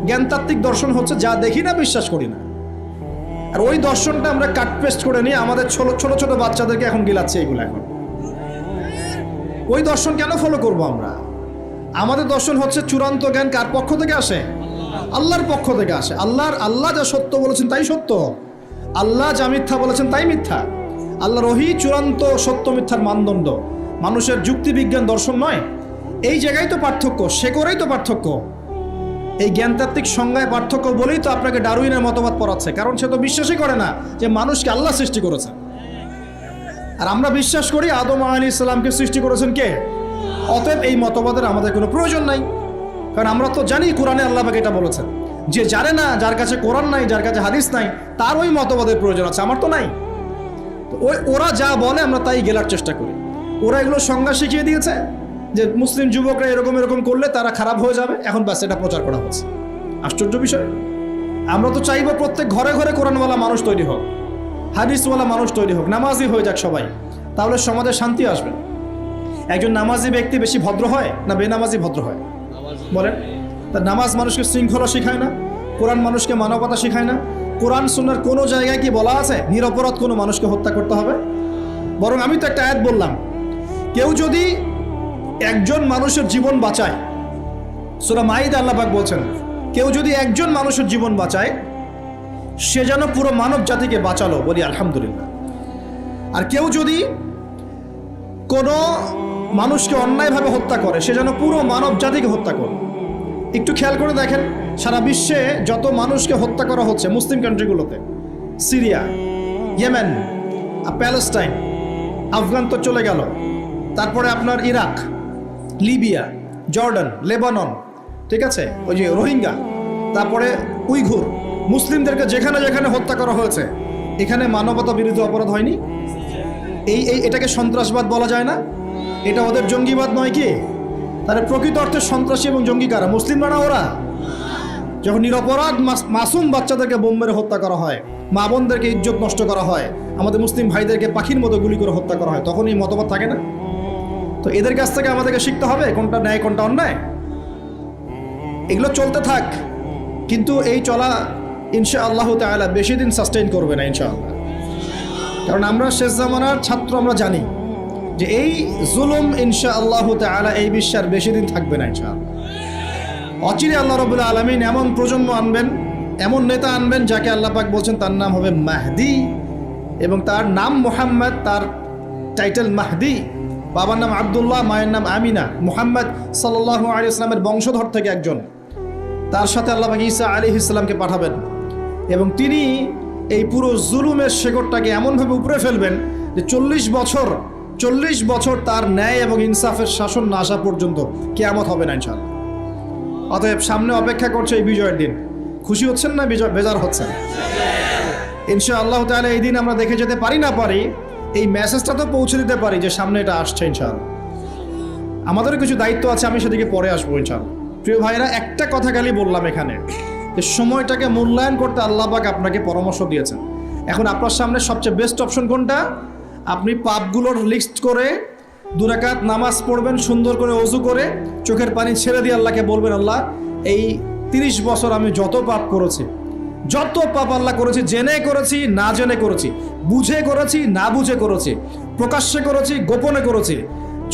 জ্ঞানতাত্ত্বিক দর্শন হচ্ছে যা দেখি না বিশ্বাস করি না। আর ওই দর্শনটা আমরা কাট পেস্ট করে নিয়ে আমাদের ছোট ছোট বাচ্চাদেরকে এখন গিলাচ্ছে এইগুলো। এখন ওই দর্শন কেন ফলো করব আমরা? আমাদের দর্শন হচ্ছে চূড়ান্ত জ্ঞান কার পক্ষ থেকে আসে? আল্লাহর পক্ষ থেকে আসে। আল্লাহ যা সত্য বলেছেন তাই সত্য, আল্লাহ যা মিথ্যা বলেছেন তাই মিথ্যা। আল্লাহর ওহী চূড়ান্ত সত্য মিথ্যার মানদণ্ড, মানুষের যুক্তি বিজ্ঞান দর্শন নয়। এই জায়গায় তো পার্থক্য, সে করেই তো পার্থক্য। এই জ্ঞানতাত্ত্বিক সংজ্ঞায় পার্থক্য বলেই তো আপনাকে ডারউইনের মতবাদ পড়াচ্ছে, কারণ সে তো বিশ্বাসই করে না যে মানুষকে আল্লাহ সৃষ্টি করেছে। আর আমরা বিশ্বাস করি আদম আলাইহিস সালামকে সৃষ্টি করেছেন কে? অতএব এই মতবাদের আমাদের কোনো প্রয়োজন নাই, কারণ আমরা তো জানি কোরআনে আল্লাহ পাক এটা বলেছেন। যে জানে না, যার কাছে কোরআন নাই, যার কাছে হাদিস নাই, তার ওই মতবাদের প্রয়োজন আছে, আমার তো নাই। তো ওরা যা বলে আমরা তাই গেলার চেষ্টা করি। ওরা এগুলো সংজ্ঞা শিখিয়ে দিয়েছে যে মুসলিম যুবকরা এরকম এরকম করলে তারা খারাপ হয়ে যাবে, এখন ব্যাস এটা প্রচার করা হচ্ছে। আশ্চর্য বিষয়। আমরা তো চাইবো প্রত্যেক ঘরে ঘরে কোরআনওয়ালা মানুষ তৈরি হোক, হাদিসওয়ালা মানুষ তৈরি হোক, নামাজি হয়ে যাক সবাই, তাহলে সমাজে শান্তি আসবে। একজন নামাজি ব্যক্তি বেশি ভদ্র হয় না বেনামাজি ভদ্র হয়? বলেন। তার নামাজ মানুষকে শৃঙ্খলা শেখায় না, কোরআন মানুষকে মানবতা শেখায় না। কোরআন সুন্নাহর কোনো জায়গায় কি বলা আছে নিরপরাধ কোনো মানুষকে হত্যা করতে হবে? বরং আমি তো একটা আয়াত বললাম, কেউ যদি একজন মানুষের জীবন বাঁচায়, সূরা মাইদা আল্লাহ পাক বলছেন, কেউ যদি একজন মানুষের জীবন বাঁচায়, সে যেন পুরো মানব জাতিকে বাঁচালো, বলি আলহামদুলিল্লাহ। আর কেউ যদি কোনো মানুষকে অন্যায়ভাবে হত্যা করে, সে যেন পুরো মানব জাতিকে হত্যা করে। একটু খেয়াল করে দেখেন, সারা বিশ্বে যত মানুষকে হত্যা করা হচ্ছে মুসলিম কান্ট্রিগুলোতে, সিরিয়া, ইয়েমেন, প্যালেস্টাইন, আফগান তো চলে গেল, তারপরে আপনার ইরাক, লিবিয়া, জর্ডান, লেবানন, ঠিক আছে, ওই যে রোহিঙ্গা, তারপরে উইঘুর, মুসলিমদেরকে যেখানে যেখানে হত্যা করা হয়েছে, এখানে মানবতা বিরোধী অপরাধ হয়নি? এটাকে সন্ত্রাসবাদ বলা যায় না? এটা ওদের জঙ্গিবাদ নয় কি? তাহলে প্রকৃত অর্থে সন্ত্রাসী এবং জঙ্গি কারা? মুসলিমরা না ওরা? যখন নিরপরাধ মাসুম বাচ্চাদেরকে বোম মেরে হত্যা করা হয়, মা বোনদেরকে ইজ্জত নষ্ট করা হয়, আমাদের মুসলিম ভাইদেরকে পাখির মতো গুলি করে হত্যা করা হয়, তখন এই মতবাদ থাকে না? তো এদের কাছ থেকে আমাদেরকে শিখতে হবে কোনটা ন্যায় কোনটা অন্যায়। এগুলো চলতে থাক, কিন্তু এই চলা ইনশাআল্লাহ তাআলা বেশি দিন সাস্টেইন করবে না ইনশাআল্লাহ। কারণ আমরা শেষ জামানার ছাত্র, আমরা জানি যে এই জুলুম ইনশাআল্লাহ তাআলা এই বিশ্বের বেশি দিন থাকবে না ইনশাআল্লাহ। অচিরে আল্লাহ রাব্বুল আলামিন এমন প্রজন্ম আনবেন, এমন নেতা আনবেন যাকে আল্লাহ পাক বলছেন তার নাম হবে মাহদি, এবং তার নাম মুহাম্মদ, তার টাইটেল মাহদি। বাবার নাম আব্দুল্লাহ, মায়ের নাম আমিনা। মুহাম্মদ সাল্লাল্লাহু আলাইহি ওয়াসাল্লামের বংশধর থেকে একজন। তার সাথে আল্লাহ পাক ঈসা আলাইহিস সালামকে পাঠাবেন, এবং তিনি এই পুরো জুলুমের শেকড়টাকে এমনভাবে উপরে ফেলবেন যে 40 বছর তার ন্যায় এবং ইনসাফের শাসন না আসা পর্যন্ত কিয়ামত হবে না ইনশাআল্লাহ। অতএব সামনে অপেক্ষা করছে এই বিজয়ের দিন। খুশি হচ্ছেন না বেজার হচ্ছেন? ইনশাআল্লাহ তাআলা এই দিন আমরা দেখে যেতে পারি না পারি, এই মেসেজটা তো পৌঁছে দিতে পারি যে সামনে এটা আসছে ইনশাআল্লাহ। আমাদেরও কিছু দায়িত্ব আছে, আমি সেদিকে পরে আসবো ইনশাআল্লাহ। প্রিয় ভাইরা, একটা কথা খালি বললাম এখানে, যে সময়টাকে মূল্যায়ন করতে আল্লাহ পাক আপনাকে পরামর্শ দিয়েছেন। এখন আপনার সামনে সবচেয়ে বেস্ট অপশন কোনটা? আপনি পাপগুলোর লিস্ট করে 2 রাকাত নামাজ পড়বেন, সুন্দর করে ওযু করে চোখের পানি ছেড়ে দিয়ে আল্লাহকে বলবেন, আল্লাহ এই 30 বছর আমি যত পাপ করেছি, যত পাপ আল্লাহ করেছি, জেনে করেছি না জেনে করেছি, বুঝে করেছি না বুঝে করেছি, প্রকাশ্যে করেছি গোপনে করেছি,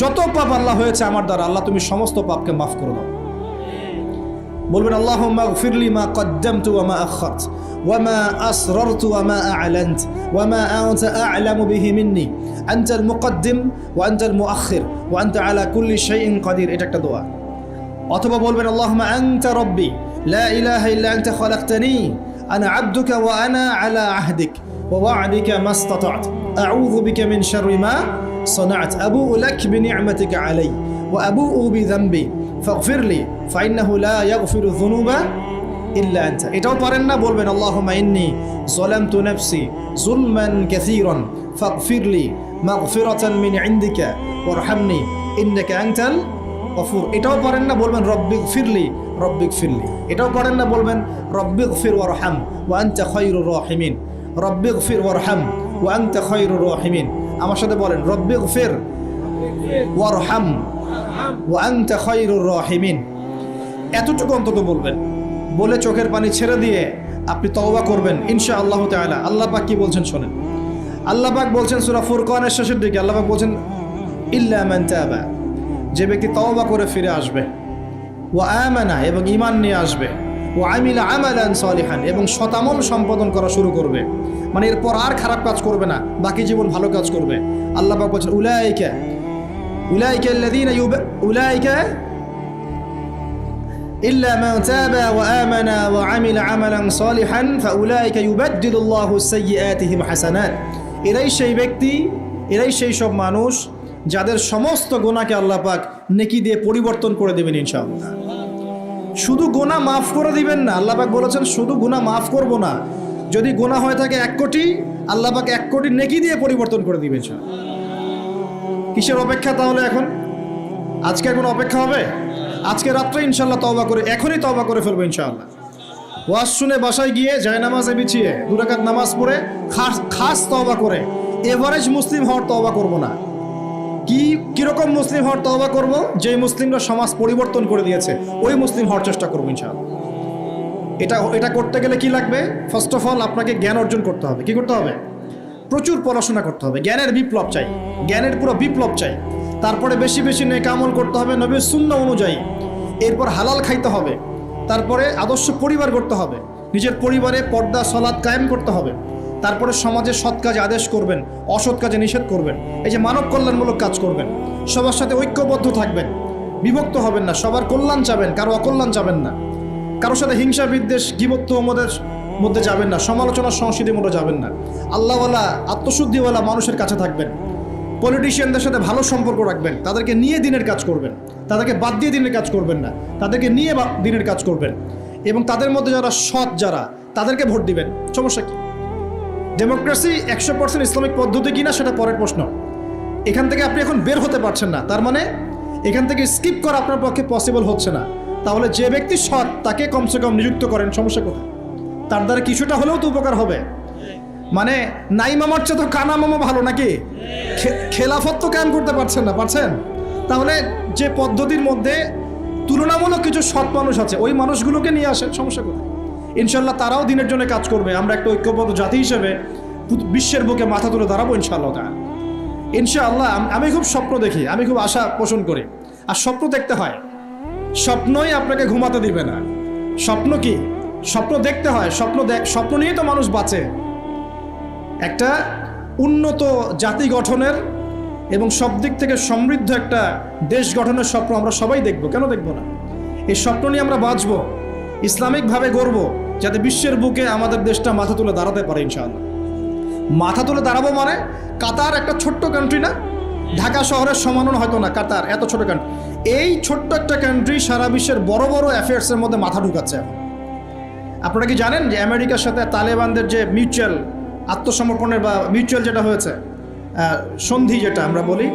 যত পাপ আল্লাহ হয়েছে আমার দ্বারা, আল্লাহ তুমি সমস্ত পাপকে মাফ করে দাও। বলবেন আল্লাহুম্মা গফিরলি মা কদ্দামতু ওয়া মা আখারতু ওয়া মা আসরারতু ওয়া মা আ'লানতু ওয়া মা আনতা আ'লামু বিহি মিন্নি আনতাল মুকদ্দিম ওয়া আনতাল মুআখির ওয়া আনতা আলা কুল্লি শাইইন কাদির। এটা একটা দোয়া। অথবা বলবেন আল্লাহুম্মা আনতা রাব্বি লা ইলাহা ইল্লা আনতা খালাকতানি আনা আবদুকা ওয়া আনা আলা আহদিক ওয়া ওয়া'দিকা মাস্তাতা'তু আউযু বিকা মিন শাররি মা صنعت أبوء لك بنعمتك علي وأبوء بذنبي فاغفر لي فإنه لا يغفر الذنوب إلا أنت। এটাও পারেন না, বলবেন اللهم إني ظلمت نفسي ظلما كثيرا فاغفر لي مغفرة من عندك وارحمني إنك أنت الغفور। এটাও পারেন না, বলবেন ربي اغفر لي ربي اغفر لي। এটাও পারেন না, বলবেন ربي اغفر وارحم وأنت خير الراحمين ربي اغفر وارحم وأنت خير الراحمين। আমার সাথে বলেন রব্বি গফির ওয়ারহাম ওয়া আনতা খায়রুর রাহিমিন। এতটুকু অন্তত বলবেন, বলে চোখের পানি ছেড়ে দিয়ে আপনি তওবা করবেন ইনশাআল্লাহ তাআলা। আল্লাহ পাক কি বলছেন শোনেন। আল্লাহ পাক বলছেন সূরা ফুরকানের শেষের দিকে, আল্লাহ পাক বলছেন ইল্লা মান তাবা, যে ব্যক্তি তওবা করে ফিরে আসবে, ওয়া আমানা এবং ঈমান নিয়ে আসবে, ওয়া আমিলা আমালান সালিহান এবং শতামল সম্পাদন করা শুরু করবে, মানে এরপর আর খারাপ কাজ করবে না, বাকি জীবন ভালো কাজ করবে। আল্লাহ পাক বলছেন উলাইকা আল্লাযীনা উলাইকা ইল্লা মান তাবা ওয়া আমানা ওয়া আমিলা আমালান সালিহান ফাউলাইকা ইউবাদদিলুল্লাহু সাইয়্যাতিহিম হাসানাত। এরাই সেই ব্যক্তি, এরাই সেই সব মানুষ যাদের সমস্ত গুনাহকে আল্লাহ পাক নেকি দিয়ে পরিবর্তন করে দেবেন ইনশাআল্লাহ। শুধু গুনাহ মাফ করে দিবেন না, আল্লাহ পাক বলেছেন শুধু গুনাহ মাফ করব না, যদি গুনাহ হয়ে থাকে 1 কোটি, আল্লাহ পাক 1 কোটি নেকি দিয়ে পরিবর্তন করে দিবেন। কিসের অপেক্ষা তাহলে? এখন আজকে কোনো অপেক্ষা হবে? আজকে রাত্রে ইনশাআল্লাহ তওবা করে, এখনই তওবা করে ফেলবো ইনশাআল্লাহ। ওয়াজ শুনে বাসায় গিয়ে জায়নামাজে বিছিয়ে 2 রাকাত নামাজ পড়ে খাস তওবা করে, এভারেজ মুসলিম হওয়ার তওবা করব না। কিরকম মুসলিম হওয়ার তওবা করব? যেই মুসলিমরা সমাজ পরিবর্তন করে দিয়েছে ওই মুসলিম হওয়ার চেষ্টা করবো ইনশাআল্লাহ। এটা করতে গেলে কি লাগবে? ফার্স্ট অফ অল আপনাকে জ্ঞান অর্জন করতে হবে। কি করতে হবে? প্রচুর পড়াশোনা করতে হবে, জ্ঞানের বিপ্লব চাই, জ্ঞানের পুরো বিপ্লব চাই। তারপরে বেশি বেশি নেক আমল করতে হবে নবীর সুন্নাহ অনুযায়ী, এরপর হালাল খাইতে হবে, তারপরে আদর্শ পরিবার করতে হবে, নিজের পরিবারে পর্দা সালাত কায়েম করতে হবে, তারপরে সমাজে সৎ কাজে আদেশ করবেন, অসৎ কাজে নিষেধ করবেন, এই যে মানব কল্যাণমূলক কাজ করবেন, সবার সাথে ঐক্যবদ্ধ থাকবেন, বিভক্ত হবেন না, সবার কল্যাণ চাবেন, কারো অকল্যাণ চাবেন না, কারোর সাথে হিংসা বিদ্বেষ গীবত তোহমতের মধ্যে যাবেন না, সমালোচনার সংস্কৃতির মধ্যে যাবেন না, আল্লাহওয়ালা আত্মশুদ্ধিওয়ালা মানুষের কাছে থাকবেন, পলিটিশিয়ানদের সাথে ভালো সম্পর্ক রাখবেন, তাদেরকে নিয়ে দিনের কাজ করবেন, তাদেরকে বাদ দিয়ে দিনের কাজ করবেন না, তাদেরকে নিয়ে দিনের কাজ করবেন, এবং তাদের মধ্যে যারা সৎ যারা তাদেরকে ভোট দিবেন। সমস্যা কি? ডেমোক্রেসি 100% ইসলামিক পদ্ধতি কিনা সেটা পরের প্রশ্ন। এখান থেকে আপনি এখন বের হতে পারছেন না, তার মানে এখান থেকে স্কিপ করা আপনার পক্ষে পসিবল হচ্ছে না। তাহলে যে ব্যক্তি সৎ তাকে কমসে কম নিযুক্ত করেন, সমস্যা কোথায়? তার দ্বারা কিছুটা হলেও তো উপকার হবে। মানে নাই মামার চেয়ে তো কানা মামা ভালো নাকি? খেলাফত তো কায়েম করতে পারছেন না, পারছেন? তাহলে যে পদ্ধতির মধ্যে তুলনামূলক কিছু সৎ মানুষ আছে ওই মানুষগুলোকে নিয়ে আসেন, সমস্যা কোথায়? ইনশাল্লাহ তারাও দিনের জন্য কাজ করবে। আমরা একটা ঐক্যবদ্ধ জাতি হিসেবে বিশ্বের বুকে মাথা তুলে দাঁড়াবো ইনশাআল্লাহ। ইনশাআল্লাহ আমি খুব স্বপ্ন দেখি, আমি খুব আশা পোষণ করি। আর স্বপ্ন দেখতে হয়, স্বপ্নই আপনাকে ঘুমাতে দিবে না। স্বপ্ন কি? স্বপ্ন দেখতে হয়। স্বপ্ন নিয়েই তো মানুষ বাঁচে। একটা উন্নত জাতি গঠনের এবং সব দিক থেকে সমৃদ্ধ একটা দেশ গঠনের স্বপ্ন আমরা সবাই দেখব, কেন দেখব না? এই স্বপ্ন নিয়ে আমরা বাঁচবো, ইসলামিকভাবে গড়বো, যাতে বিশ্বের বুকে আমাদের দেশটা মাথা তুলে দাঁড়াতে পারে ইনশাআল্লাহ। মাথা তুলে দাঁড়াবো মানে কাতার একটা ছোট্ট কান্ট্রি না, ঢাকা শহরের সমানও হয়তো না কাতার, এত ছোট কান্ট্রি। এই ছোট্ট একটা কান্ট্রি সারা বিশ্বের বড় বড় অ্যাফেয়ার্সের মধ্যে মাথা ঢুকাচ্ছে এখন। আপনারা কি জানেন যে আমেরিকার সাথে তালেবানদের যে মিউচুয়াল আত্মসমর্পণের বা মিউচুয়াল যেটা হয়েছে সন্ধি যেটা আমরা বলি,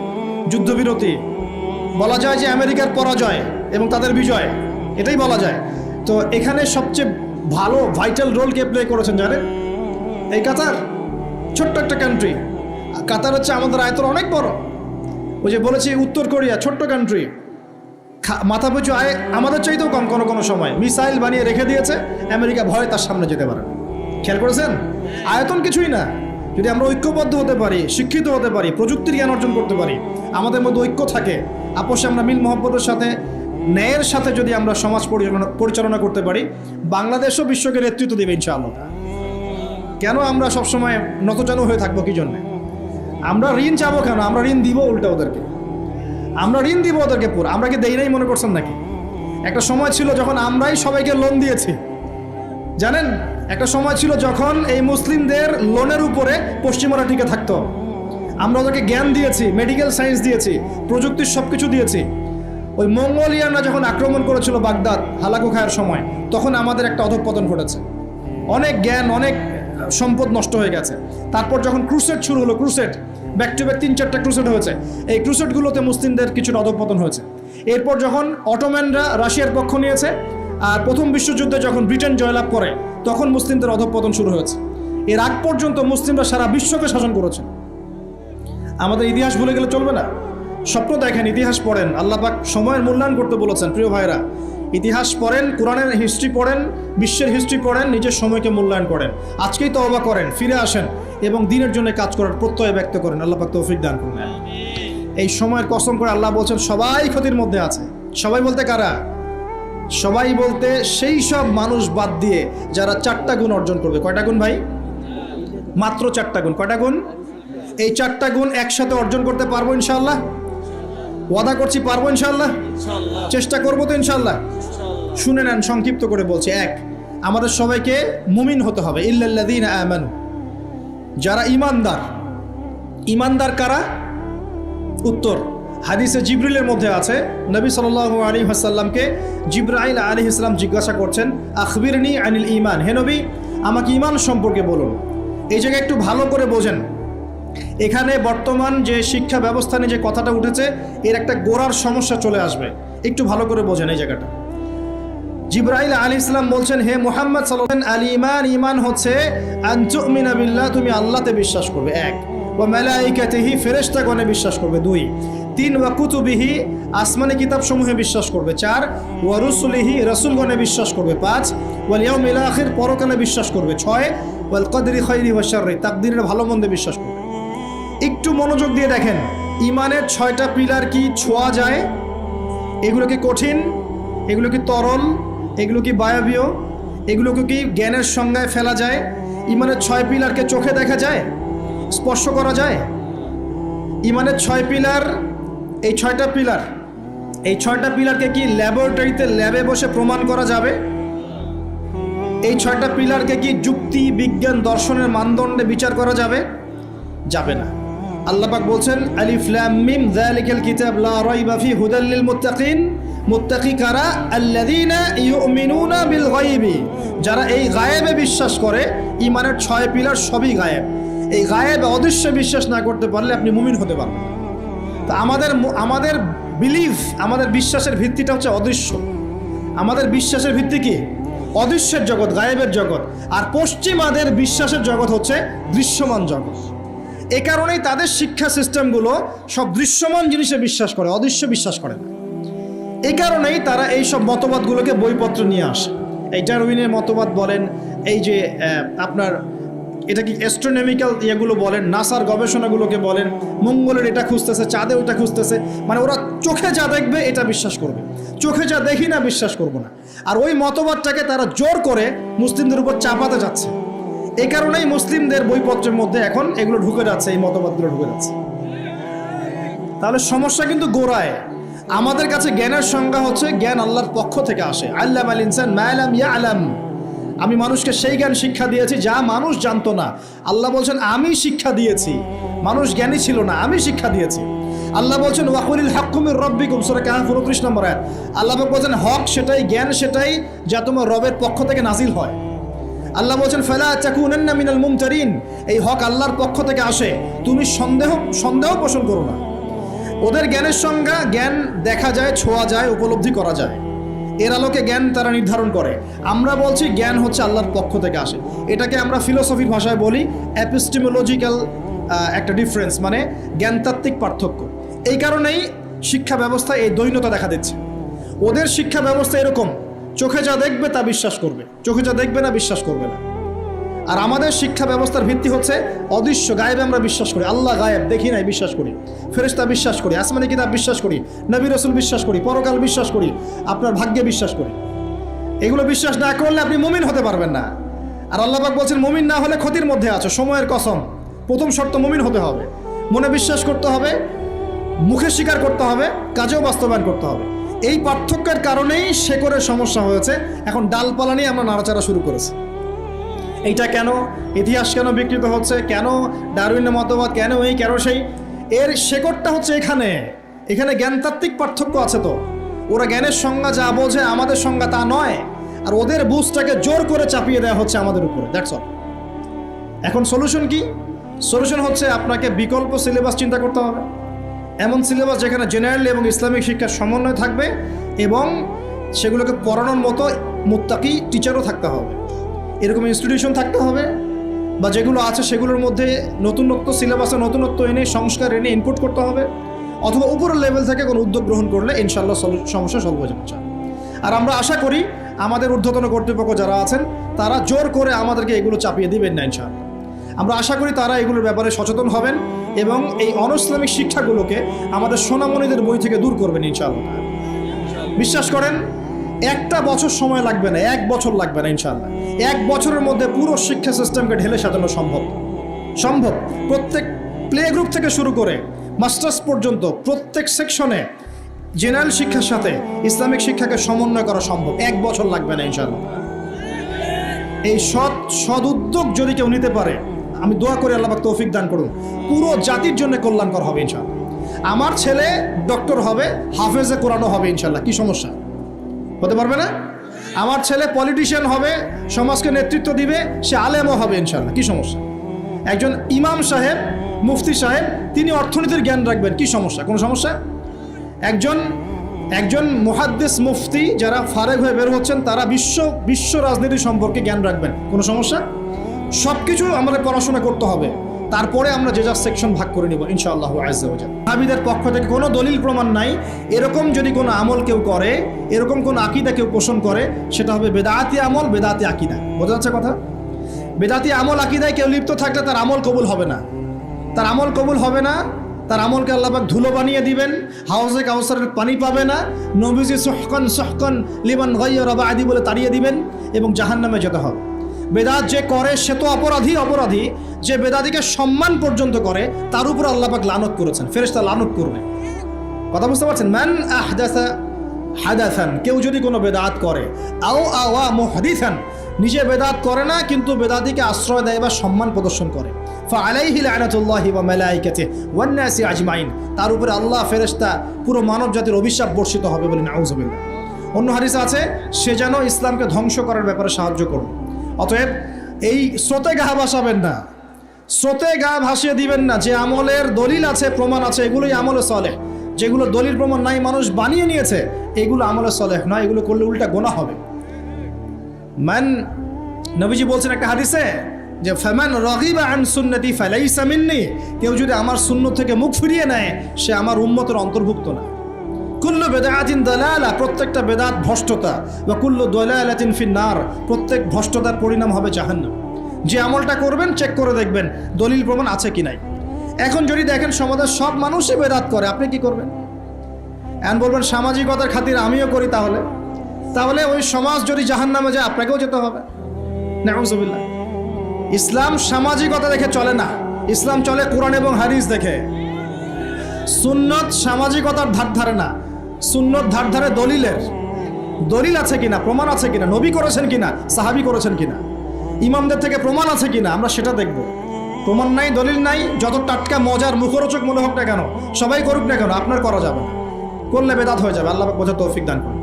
যুদ্ধবিরতি, বলা যায় যে আমেরিকার পরাজয় এবং তাদের বিজয়, এটাই বলা যায়। তো এখানে সবচেয়ে ভালো ভাইটাল রোল কে প্লে করেছেন জানেন? এই কাতার। ছোট্ট একটা কান্ট্রি। কাতার হচ্ছে আমাদের আয়তন অনেক বড়। ওই যে বলেছি উত্তর কোরিয়া ছোট্ট কান্ট্রি, মাথাপিছু আয় আমাদের চাইতেও কম কোনো সময় মিসাইল বানিয়ে রেখে দিয়েছে, আমেরিকা ভয়ে তার সামনে যেতে পারে না। খেয়াল করেছেন? আয়তন কিছুই না, যদি আমরা ঐক্যবদ্ধ হতে পারি, শিক্ষিত হতে পারি, প্রযুক্তির জ্ঞান অর্জন করতে পারি, আমাদের মধ্যে ঐক্য থাকে, আপোষে আমরা মিল মহব্বতের সাথে, ন্যায়ের সাথে যদি আমরা সমাজ পরিচালনা করতে পারি, বাংলাদেশও বিশ্বকে নেতৃত্ব দেবে ইনশাআল্লাহ। কেন আমরা সবসময় নতজানু হয়ে থাকবো কি জন্যে? আমরা ঋণ চাবো কেন? আমরা ঋণ দিব উল্টা ওদেরকে, আমরা ঋণ দিব ওদেরকে পুরো। আমরা কি দেই নাই মনে করছেন নাকি? একটা সময় ছিল যখন আমরাই সবাইকে লোন দিয়েছি, জানেন? একটা সময় ছিল যখন এই মুসলিমদের লোনের উপরে পশ্চিমারা টিকে থাকতো। আমরা ওদেরকে জ্ঞান দিয়েছি, মেডিকেল সায়েন্স দিয়েছি, প্রযুক্তির সব কিছু দিয়েছি। ওই মঙ্গোলিয়ানরা যখন আক্রমণ করেছিল বাগদাদ হালাকু খায়ের সময়, তখন আমাদের একটা অধঃপতন ঘটেছে, অনেক জ্ঞান, অনেক সম্পদ নষ্ট হয়ে গেছে। তারপর যখন ক্রুসেড শুরু হলো, ক্রুসেড ব্যাক টু ব্যাক 3-4টা ক্রুসেড হয়েছে, এই ক্রুসেডগুলোতে মুসলিমদের কিছুটা অধঃপতন হয়েছে। এরপর যখন অটোম্যানরা রাশিয়ার পক্ষ নিয়েছে, আর প্রথম বিশ্বযুদ্ধে যখন ব্রিটেন জয়লাভ করে, তখন মুসলিমদের অধঃপতন শুরু হয়েছে। এর আগ পর্যন্ত মুসলিমরা সারা বিশ্বকে শাসন করেছে। আমাদের ইতিহাস ভুলে গেলে চলবে না। স্বপ্ন দেখেন, ইতিহাস পড়েন, আল্লাহ পাক সময়ের মূল্যায়ন করতে বলেছেন। প্রিয় ভাইরা, ইতিহাস পড়েন, কোরআনের হিস্ট্রি পড়েন, বিশ্বের হিস্ট্রি পড়েন, নিজের সময়কে মূল্যায়ন করেন। আজকেই তওবা করেন, ফিরে আসেন এবং দিনের জন্য কাজ করার প্রত্যয় ব্যক্ত করেন। আল্লাহ পাক তৌফিক দান করুন। এই সময়ের কসম করে আল্লাহ বলছেন সবাই ক্ষতির মধ্যে আছে। সবাই বলতে কারা? সবাই বলতে সেই সব মানুষ বাদ দিয়ে যারা 4টা গুণ অর্জন করবে। কয়টা গুণ ভাই? মাত্র 4টা গুণ। কয়টা গুণ? এই 4টা গুণ একসাথে অর্জন করতে পারবো ইনশাআল্লাহ? ওয়াদা করছি পারবো ইনশাআল্লাহ? চেষ্টা করবো তো ইনশাআল্লাহ? শুনে নেন, সংক্ষিপ্ত করে বলছি। 1, আমাদের সবাইকে মুমিন হতে হবে। ইল্লাল্লাযীনা আমানু, যারা ঈমানদার। ঈমানদার কারা? উত্তর হাদিসে জিবরিলের মধ্যে আছে। নবী সাল্লাল্লাহু আলাইহি ওয়াসাল্লামকে জিবরাইল আলাইহিস সালাম জিজ্ঞাসা করছেন, আখবিরনি আনিল ঈমান, হে নবী আমাকে ঈমান সম্পর্কে বলুন। এই জায়গায় একটু ভালো করে বোঝেন, এখানে বর্তমান যে শিক্ষা ব্যবস্থা নিয়ে যে কথাটা উঠেছে, এর একটা গোড়ার সমস্যা চলে আসবে। একটু ভালো করে বোঝেন এই জায়গাটা। জিবরাইল আলাইহিস সালাম বলছেন, হে মুহাম্মদ সাল্লাল্লাহু আলাইহি ওয়াসাল্লাম, আল ঈমান, ঈমান হচ্ছে আন তুমিনা বিল্লাহ, তুমি আল্লাহতে বিশ্বাস করবে। 1, ওয়া মালাইকাতিহি, ফেরেশতাগণে বিশ্বাস করবে। 2, 3, ওয়া কুতুবিহি, আসমানি কিতাব সমূহে বিশ্বাস করবে। 4, ওয়া রুসুলিহি, রাসূলগণে বিশ্বাস করবে। 5, ওয়াল ইয়াউমিল আখির, পরকালে বিশ্বাস করবে। 6, ওয়াল কদরি খাইরি ওয়া শাররি, তাকদীরের ভালো মন্দে বিশ্বাস করবে। একটু মনোযোগ দিয়ে দেখেন, ঈমানের 6টা পিলার কি ছোঁয়া যায়? এগুলো কি কঠিন? এগুলো কি তরল? এগুলো কি বায়বীয়? এগুলোকে কি জ্ঞানের সংজ্ঞায় ফেলা যায়? ঈমানের 6 পিলারকে চোখে দেখা যায়? স্পর্শ করা যায়? ঈমানের 6 পিলার, এই 6টা পিলার, এই 6টা পিলারকে কি ল্যাবরেটরিতে ল্যাবে বসে প্রমাণ করা যাবে? এই 6টা পিলারকে কি যুক্তি, বিজ্ঞান, দর্শনের মানদণ্ডে বিচার করা যাবে? যাবে না। আল্লাহ পাক বলছেন, আলিফ লাম মিম যালিকাল কিতাব লা রাইবা ফি হুদাল লিল মুত্তাকিন। মুত্তাকি কারা? আল্লাযীনা ইউমিনুনা বিল গায়বি, যারা এই গায়েবে বিশ্বাস করে। ঈমানের 6 পিলার সবই গায়েব। এই গায়েবে অদৃশ্য বিশ্বাস না করতে পারলে আপনি মুমিন হতে পারবেন। তো আমাদের বিলিভ, আমাদের বিশ্বাসের ভিত্তিটা হচ্ছে অদৃশ্য। আমাদের বিশ্বাসের ভিত্তি কি? অদৃশ্যের জগৎ, গায়েবের জগৎ। আর পশ্চিমাদের বিশ্বাসের জগৎ হচ্ছে দৃশ্যমান জগৎ। এই কারণেই তাদের শিক্ষা সিস্টেমগুলো সব দৃশ্যমান জিনিসে বিশ্বাস করে, অদৃশ্য বিশ্বাস করে না। এই কারণেই তারা এই সব মতবাদগুলোকে বইপত্র নিয়ে আসে। এই ডারউইনের মতবাদ বলেন, এই যে আপনার এটা কি অ্যাস্ট্রোনমিক্যাল ইয়েগুলো বলেন, নাসার গবেষণাগুলোকে বলেন, মঙ্গলের এটা খুঁজতেছে, চাঁদে ওটা খুঁজতেছে, মানে ওরা চোখে যা দেখবে এটা বিশ্বাস করবে, চোখে যা দেখি না বিশ্বাস করবো না। আর ওই মতবাদটাকে তারা জোর করে মুসলিমদের উপর চাপাতে যাচ্ছে। এই কারণেই মুসলিমদের বইপত্রের মধ্যে এখন এগুলো ঢুকে যাচ্ছে, এই মতবাদগুলো ঢুকে যাচ্ছে। তাহলে সমস্যা কিন্তু গোড়ায়। আমাদের কাছে জ্ঞানের সংজ্ঞা হচ্ছে জ্ঞান আল্লাহর পক্ষ থেকে আসে। আল্লামাল ইনসান মা লাম ইয়ালাম, আমি মানুষকে সেই জ্ঞান শিক্ষা দিয়েছি যা মানুষ জানতো না। আল্লাহ বলছেন আমি শিক্ষা দিয়েছি, মানুষ জ্ঞানী ছিল না, আমি শিক্ষা দিয়েছি। আল্লাহ বলছেন ওয়াকুলিল হাক্কু মির রাব্বিকুম, সূরা কাহফ 29 নম্বর আয়াত। আল্লাহ বলছেন হক সেটাই, জ্ঞান সেটাই যা তোমার রবের পক্ষ থেকে নাজিল হয়। আল্লাহ বলছেন ফালা তাকুনান্না মিনাল মুমতারিন, এই হক আল্লাহর পক্ষ থেকে আসে, তুমি সন্দেহ পোষণ করো না। ওদের জ্ঞানের সংজ্ঞা, জ্ঞান দেখা যায়, ছোঁয়া যায়, উপলব্ধি করা যায়, এর আলোকে জ্ঞান তারা নির্ধারণ করে। আমরা বলছি জ্ঞান হচ্ছে আল্লাহর পক্ষ থেকে আসে। এটাকে আমরা ফিলোসফির ভাষায় বলি এপিস্টেমোলজিক্যাল একটা ডিফারেন্স, মানে জ্ঞানতাত্ত্বিক পার্থক্য। এই কারণেই শিক্ষা ব্যবস্থায় এই দ্বৈনতা দেখা দিচ্ছে। ওদের শিক্ষা ব্যবস্থা এরকম, চোখে যা দেখবে তা বিশ্বাস করবে, চোখে যা দেখবে না বিশ্বাস করবে না। আর আমাদের শিক্ষা ব্যবস্থার ভিত্তি হচ্ছে অদৃশ্য, গায়েবে আমরা বিশ্বাস করি। আল্লাহ গায়েব, দেখি নাই, বিশ্বাস করি। ফেরেশতা বিশ্বাস করি, আসমানি কিতাব বিশ্বাস করি, নবী রাসূল বিশ্বাস করি, পরকাল বিশ্বাস করি, আপনার ভাগ্যে বিশ্বাস করি। এগুলো বিশ্বাস না করলে আপনি মুমিন হতে পারবেন না। আর আল্লাহ পাক বলছেন মুমিন না হলে ক্ষতির মধ্যে আছো, সময়ের কসম। প্রথম শর্ত মুমিন হতে হবে, মনে বিশ্বাস করতে হবে, মুখে স্বীকার করতে হবে, কাজেও বাস্তবায়ন করতে হবে। এই পার্থক্যের কারণেই শেকড়ের সমস্যা হয়েছে। এখন ডালপালা নিয়ে আমরা নাড়াচাড়া শুরু করেছি। এইটা কেন, ইতিহাস কেন বিকৃত হচ্ছে, কেন ডারউইনের মতবাদ, কেন এই কেন সেই, এর শেকড়টা হচ্ছে এখানে। এখানে জ্ঞানতাত্ত্বিক পার্থক্য আছে। তো ওরা জ্ঞানের সংজ্ঞা যা বোঝে, আমাদের সংজ্ঞা তা নয়, আর ওদের বুঝটাকে জোর করে চাপিয়ে দেওয়া হচ্ছে আমাদের উপরে। That's all. এখন সলিউশন কি? সলিউশন হচ্ছে আপনাকে বিকল্প সিলেবাস চিন্তা করতে হবে, এমন সিলেবাস যেখানে জেনারেল এবং ইসলামিক শিক্ষার সমন্বয় থাকবে এবং সেগুলোকে পড়ানোর মতো মুত্তাকি টিচারও থাকতে হবে। এরকম ইনস্টিটিউশন থাকতে হবে, বা যেগুলো আছে সেগুলোর মধ্যে নতুনত্ব, সিলেবাসে নতুনত্ব এনে, সংস্কার এনে ইনপুট করতে হবে, অথবা উপরের লেভেল থেকে কোনো উদ্যোগ গ্রহণ করলে ইনশাআল্লাহ সমস্যা সলভ হয়ে যাবে। আর আমরা আশা করি আমাদের ঊর্ধ্বতন কর্তৃপক্ষ যারা আছেন তারা জোর করে আমাদেরকে এগুলো চাপিয়ে দিবেন না ইনশাআল্লাহ। আমরা আশা করি তারা এগুলোর ব্যাপারে সচেতন হবেন এবং এই অনইসলামিক শিক্ষাগুলোকে আমাদের সোনামণিদের বই থেকে দূর করবেন ইনশাআল্লাহ। বিশ্বাস করেন, একটা বছর সময় লাগবে না, 1 বছর লাগবে না ইনশাআল্লাহ। 1 বছরের মধ্যে পুরো শিক্ষা সিস্টেমকে ঢেলে সাজানো সম্ভব। প্রত্যেক প্লে গ্রুপ থেকে শুরু করে মাস্টার্স পর্যন্ত প্রত্যেক সেকশনে জেনারেল শিক্ষার সাথে ইসলামিক শিক্ষাকে সমন্বয় করা সম্ভব। 1 বছর লাগবে না ইনশাআল্লাহ। এই সৎ উদ্যোগ যদি কেউ নিতে পারে, আমি দোয়া করি আল্লাহ পাক তৌফিক দান করুন, পুরো জাতির জন্য কল্যাণকর হবে ইনশাআল্লাহ। আমার ছেলে ডক্টর হবে, হাফেজে কোরআনও হবে ইনশাআল্লাহ, কি সমস্যা? হতে পারবে না? আমার ছেলে পলিটিশিয়ান হবে, সমাজকে নেতৃত্ব দিবে, সে আলেমও হবে ইনশাআল্লাহ, কি সমস্যা? একজন ইমাম সাহেব, মুফতি সাহেব, তিনি অর্থনীতির জ্ঞান রাখবেন, কি সমস্যা? কোনো সমস্যা? একজন মুহাদ্দিস মুফতি যারা ফারেগ হয়ে বের হচ্ছেন তারা বিশ্ব রাজনীতি সম্পর্কে জ্ঞান রাখবেন, কোনো সমস্যা? সব কিছু আমাদের পড়াশোনা করতে হবে, তারপরে আমরা যে যা সেকশন ভাগ করে নিব ইনশাআল্লাহ আযজা ওয়া জাল। সাহাবীদের পক্ষ থেকে কোনো দলিল প্রমাণ নাই। এরকম যদি কোনো আমল কেউ করে, এরকম কোনো আকীদা কেউ পোষণ করে, সেটা হবে বেদাতি আমল, বেদাতি আকীদা। বোঝা যাচ্ছে কথা? বেদাতি আমল আকিদায় কেউ লিপ্ত থাকলে তার আমল কবুল হবে না, তার আমল কবুল হবে না। তার আমলকে আল্লাহ পাক ধুলো বানিয়ে দিবেন, হাউজে কাউসারের পানি পাবে না, নবীজি সুহকান লিমান গায়্যারা বা'দি বলে তাড়িয়ে দিবেন এবং জাহান্নামে যেতে হবে। বেদাত যে করে সে তো অপরাধী। যে বেদাতিকে সম্মান পর্যন্ত করে তার উপর আল্লাহ পাক লানত করেছেন, ফেরেশতা লানত করবে। কথা বুঝতে পারছেন? মান আহদাসা হাদাসান, কেউ যদি কোনো বেদাত করে, আওয়া মুহদিসান, নিজে বেদাত করে না কিন্তু বেদাতিকে আশ্রয় দেয় বা সম্মান প্রদর্শন করে, ফাআলাইহি লানাতুল্লাহি ওয়া মালাইকাতিহি ওয়ান নাসি আজমাইন, তার উপরে আল্লাহ, ফেরেশতা, পুরো মানব জাতির অভিশাপ বর্ষিত হবে বলে নাউযুবিল্লাহ। অন্য হাদিসে আছে সে যেন ইসলামকে ধ্বংস করার ব্যাপারে সাহায্য করবে। অতএব এই স্রোতে গা ভাসাবেন না, স্রোতে গা ভাসিয়ে দিবেন না। যে আমলের দলিল আছে, প্রমাণ আছে, এগুলোই আমলে সলেহ। যেগুলো দলিল প্রমাণ নাই, মানুষ বানিয়ে নিয়েছে, এগুলো আমলে সলেহ নয়, এগুলো করলে উল্টা গোনাহ হবে। নবীজি বলছেন একটা হাদিসে যে ফামান রাগিবা আন সুন্নতি ফালাইসা মিন্নি, কেউ যদি আমার সুন্নত থেকে মুখ ফিরিয়ে নেয় সে আমার উম্মতের অন্তর্ভুক্ত না। কুল্লু বিদআতিন দালালা, প্রত্যেকটা বেদাত ভ্রষ্টতা, ওয়া কুল্লু দালালাতিন ফিন্নার, প্রত্যেক ভ্রষ্টতার পরিণাম হবে জাহান্নাম। যে আমলটা করবেন চেক করে দেখবেন দলিল প্রমাণ আছে কি নাই। এখন যদি দেখেন সমাজের সব মানুষই বেদাত করে, আপনি কি করবেন? এখন বলবেন সামাজিকতার খাতির আমিও করি, তাহলে ওই সমাজ যদি জাহান্নামে যায় আপনাকেও যেতে হবে। নাউযুবিল্লাহ। ইসলাম সামাজিকতা দেখে চলে না, ইসলাম চলে কোরআন এবং হাদিস দেখে। সুন্নত সামাজিকতার ধার ধারে না, সুন্নত ধার ধারে দলিলের। দলিল আছে কিনা, প্রমাণ আছে কিনা, নবী করেছেন কিনা, সাহাবী করেছেন কিনা, ইমামদের থেকে প্রমাণ আছে কিনা, আমরা সেটা দেখব। প্রমাণ নাই, দলিল নাই, যত টাটকা মজার মুখরোচক মনে হোক না কেন, সবাই করুক না কেন, আপনার করা যাবে না, করলে বেদাত হয়ে যাবে। আল্লাহ পাক বোঝার তৌফিক দান করুন।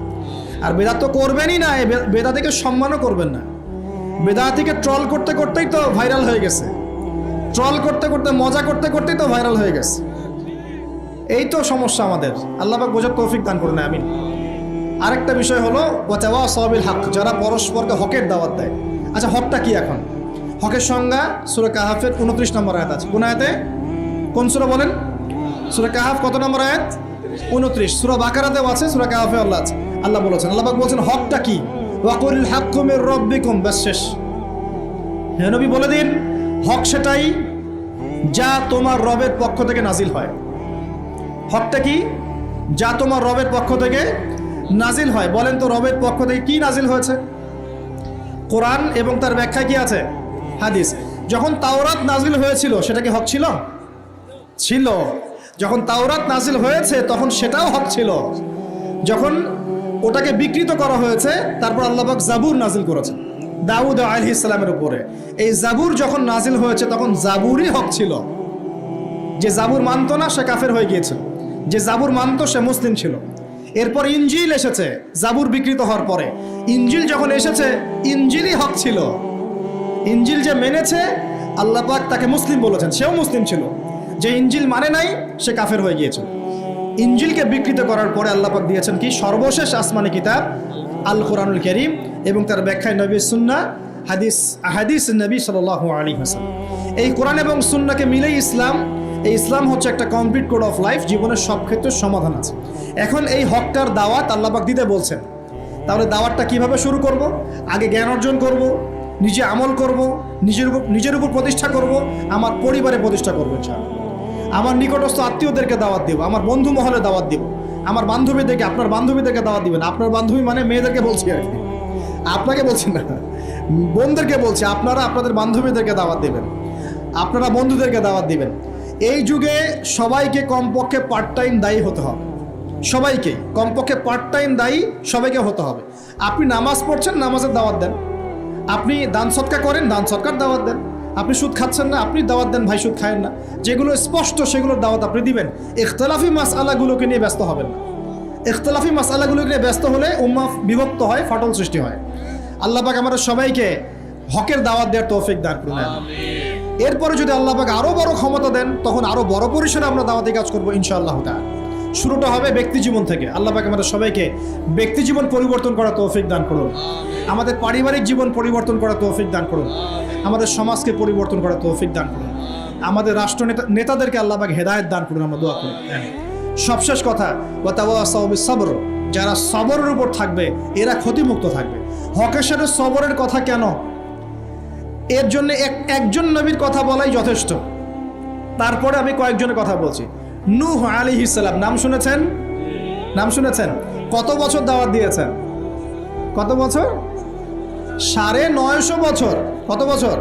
আর বেদাত তো করবেনই না, বেদাতিকে সম্মানও করবেন না। বেদাতিকে ট্রল করতে করতেই তো ভাইরাল হয়ে গেছে, ট্রল করতে করতে মজা করতে করতেই তো ভাইরাল হয়ে গেছে। এই তো সমস্যা আমাদের, আল্লাহ পাক বোঝার তৌফিক দান করুন, আমিন। আরেকটা বিষয় হলো ওয়াতাওয়াসাউ বিল হক, যারা পরস্পরকে হকের দাওয়াত দেয়। আচ্ছা, হকটা কি? এখন হকের সংজ্ঞা সূরা কাহাফের 29 নম্বর আয়াত আছে। কোন আয়াতে? কোন সূরা বলেন? সূরা কাহাফ কত নম্বর আয়াত? 29। সূরা বাকারাতেও আছে, সূরা কাহাফে আল্লাহ আছে, আল্লাহ বলেছেন, আল্লাহ পাক বলেছেন হকটা কি? ওয়াকুল হাক্কু মির রাব্বিকুম, বাস শেষ। হে নবী বলে দিন, হক সেটাই যা তোমার রবের পক্ষ থেকে নাজিল হয়। হকটা কি? যা তোমার রবের পক্ষ থেকে নাজিল হয়। বলেন তো রবের পক্ষ থেকে কি নাজিল হয়েছে? কোরআন এবং তার ব্যাখ্যা কি আছে? হাদিস। যখন তাওরাত নাজিল হয়েছিল সেটা কি হক ছিল? ছিল। যখন তাওরাত নাজিল হয়েছে তখন সেটাও হক ছিল। যখন ওটাকে বিকৃত করা হয়েছে তারপর আল্লাহ পাক জাবুর নাজিল করেছেন দাউদ আলাইহিস সালামের উপরে। এই জাবুর যখন নাজিল হয়েছে তখন জাবুরই হক ছিল। যে জাবুর মানতো না সে কাফের হয়ে গিয়েছিল, যে জাবুর মানতো সে মুসলিম ছিল। এরপর ইনজিল এসেছে জাবুর বিকৃত হওয়ার পরে। ইনজিল যখন এসেছে ইনজিলই হক ছিল। ইনজিল যে মেনেছে আল্লাহ পাক তাকে মুসলিম বলেছেন, সেও মুসলিম ছিল। যে ইনজিল মানে নাই সে কাফের হয়ে গিয়েছিল। ইনজিলকে বিকৃত করার পরে আল্লাহ পাক দিয়েছেন কি? সর্বশেষ আসমানি কিতাব আল কোরআনুল কারীম এবং তার ব্যাখ্যায় নবীর সুন্নাহ, হাদিস নবী সাল্লাল্লাহু আলাইহি ওয়াসাল্লাম। এই কোরআন এবং সুন্নাহকে মিলেই ইসলাম। এই ইসলাম হচ্ছে একটা কমপ্লিট কোড অফ লাইফ, জীবনের সব ক্ষেত্রে সমাধান আছে। এখন এই হকটার দাওয়াত আল্লাহ পাক দিতে বলছেন। তাহলে দাওয়াতটা কিভাবে শুরু করব? আগে জ্ঞান অর্জন করব, নিজে আমল করব, নিজের উপর প্রতিষ্ঠা করব, আমার পরিবারে প্রতিষ্ঠা করবো, আমার নিকটস্থ আত্মীয়দেরকে দাওয়াত দেব, আমার বন্ধু মহলে দাওয়াত দেব, আমার বান্ধবীদেরকে, আপনার বান্ধবীদেরকে দাওয়াত দিবেন। আপনার বান্ধবী মানে মেয়েদেরকে বলছি আর কি, আপনাকে বলছি না, বোনদেরকে বলছি। আপনারা আপনাদের বান্ধবীদেরকে দাওয়াত দেবেন, আপনারা বন্ধুদেরকে দাওয়াত দিবেন। এই যুগে সবাইকে কমপক্ষে পার্ট টাইম দায়ী হতে হবে, সবাইকে কমপক্ষে পার্ট টাইম দায়ী সবাইকে হতে হবে। আপনি নামাজ পড়ছেন, নামাজের দাওয়াত দেন। আপনি দান সৎকার করেন, দান সৎকার দাওয়াত দেন। আপনি সুদ খাচ্ছেন না, আপনি দাওয়াত দেন ভাই সুদ খায়েন না। যেগুলো স্পষ্ট সেগুলোর দাওয়াত আপনি দিবেন। ইখতিলাফি মাসআলাগুলোকে নিয়ে ব্যস্ত হবেন না। ইখতিলাফি মাসআলাগুলোকে নিয়ে ব্যস্ত হলে উম্মাহ বিভক্ত হয়, ফাটল সৃষ্টি হয়। আল্লাহ পাক আমাদের সবাইকে হকের দাওয়াত দেওয়ার তৌফিক দান করুন। এরপরে যদি আল্লাহ পাক আরো বড় ক্ষমতা দেন তখন আরো বড় পরিসরে আমরা দাওয়াতি কাজ করবো ইনশাআল্লাহ তাআলা। শুরুটা হবে ব্যক্তি জীবন থেকে। আল্লাহ পাক আমাদের সবাইকে ব্যক্তি জীবন পরিবর্তন করার তৌফিক দান করুন, আমাদের পারিবারিক জীবন পরিবর্তন করার তৌফিক দান করুন, আমাদের সমাজকে পরিবর্তন করার তৌফিক দান করুন, আমাদের রাষ্ট্র নেতাদেরকে আল্লাহ পাক হেদায়েত দান করুন, আমরা দোয়া করি। সবশেষ কথা, ওয়াতাওয়াসাউ বিস সবর, যারা সবরের উপর থাকবে এরা ক্ষতিমুক্ত থাকবে। হকের সাথে সবরের কথা কেন? এর জন্য একজন নবীর কথা বলাই যথেষ্ট। তারপরে আমি কয়েকজনের কথা বলছি। নূহ আলাইহিস সালাম, নাম শুনেছেন? নাম শুনেছেন? কত বছর দাওয়াত দিয়েছেন? কত বছর? 950 বছর। কত বছর?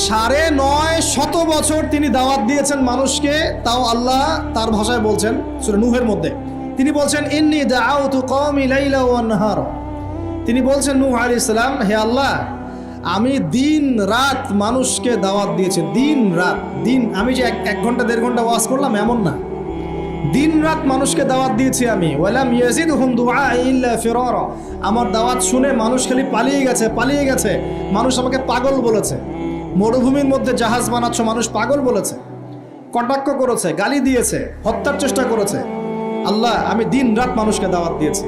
950 বছর তিনি দাওয়াত দিয়েছেন মানুষকে। তাও আল্লাহ তার ভাষায় বলছেন সূরা নূহের মধ্যে, তিনি বলছেন ইন্নী দাআউতু কওমি লাইলা ওয়া নাহারা। তিনি বলছেন নূহ আলাইহিস সালাম, হে আল্লাহ, আমি দিন রাত মানুষকে দাওয়াত দিয়েছি। দিন রাত, দিন আমি যে 1 ঘন্টা 1.5 ঘন্টা ওয়াজ করলাম এমন না, দিন রাত মানুষকে দাওয়াত দিয়েছি আমি। ওয়ালাম ইয়াজিদহুম দুআই ইল্লা ফিরারা, আমার দাওয়াত শুনে মানুষ খালি পালিয়ে গেছে, পালিয়ে গেছে। মানুষ আমাকে পাগল বলেছে। মরুভূমির মধ্যে জাহাজ বানাচ্ছ, মানুষ পাগল বলেছে, কটাক্ষ করেছে, গালি দিয়েছে, হত্যার চেষ্টা করেছে। আল্লাহ, আমি দিন রাত মানুষকে দাওয়াত দিয়েছি।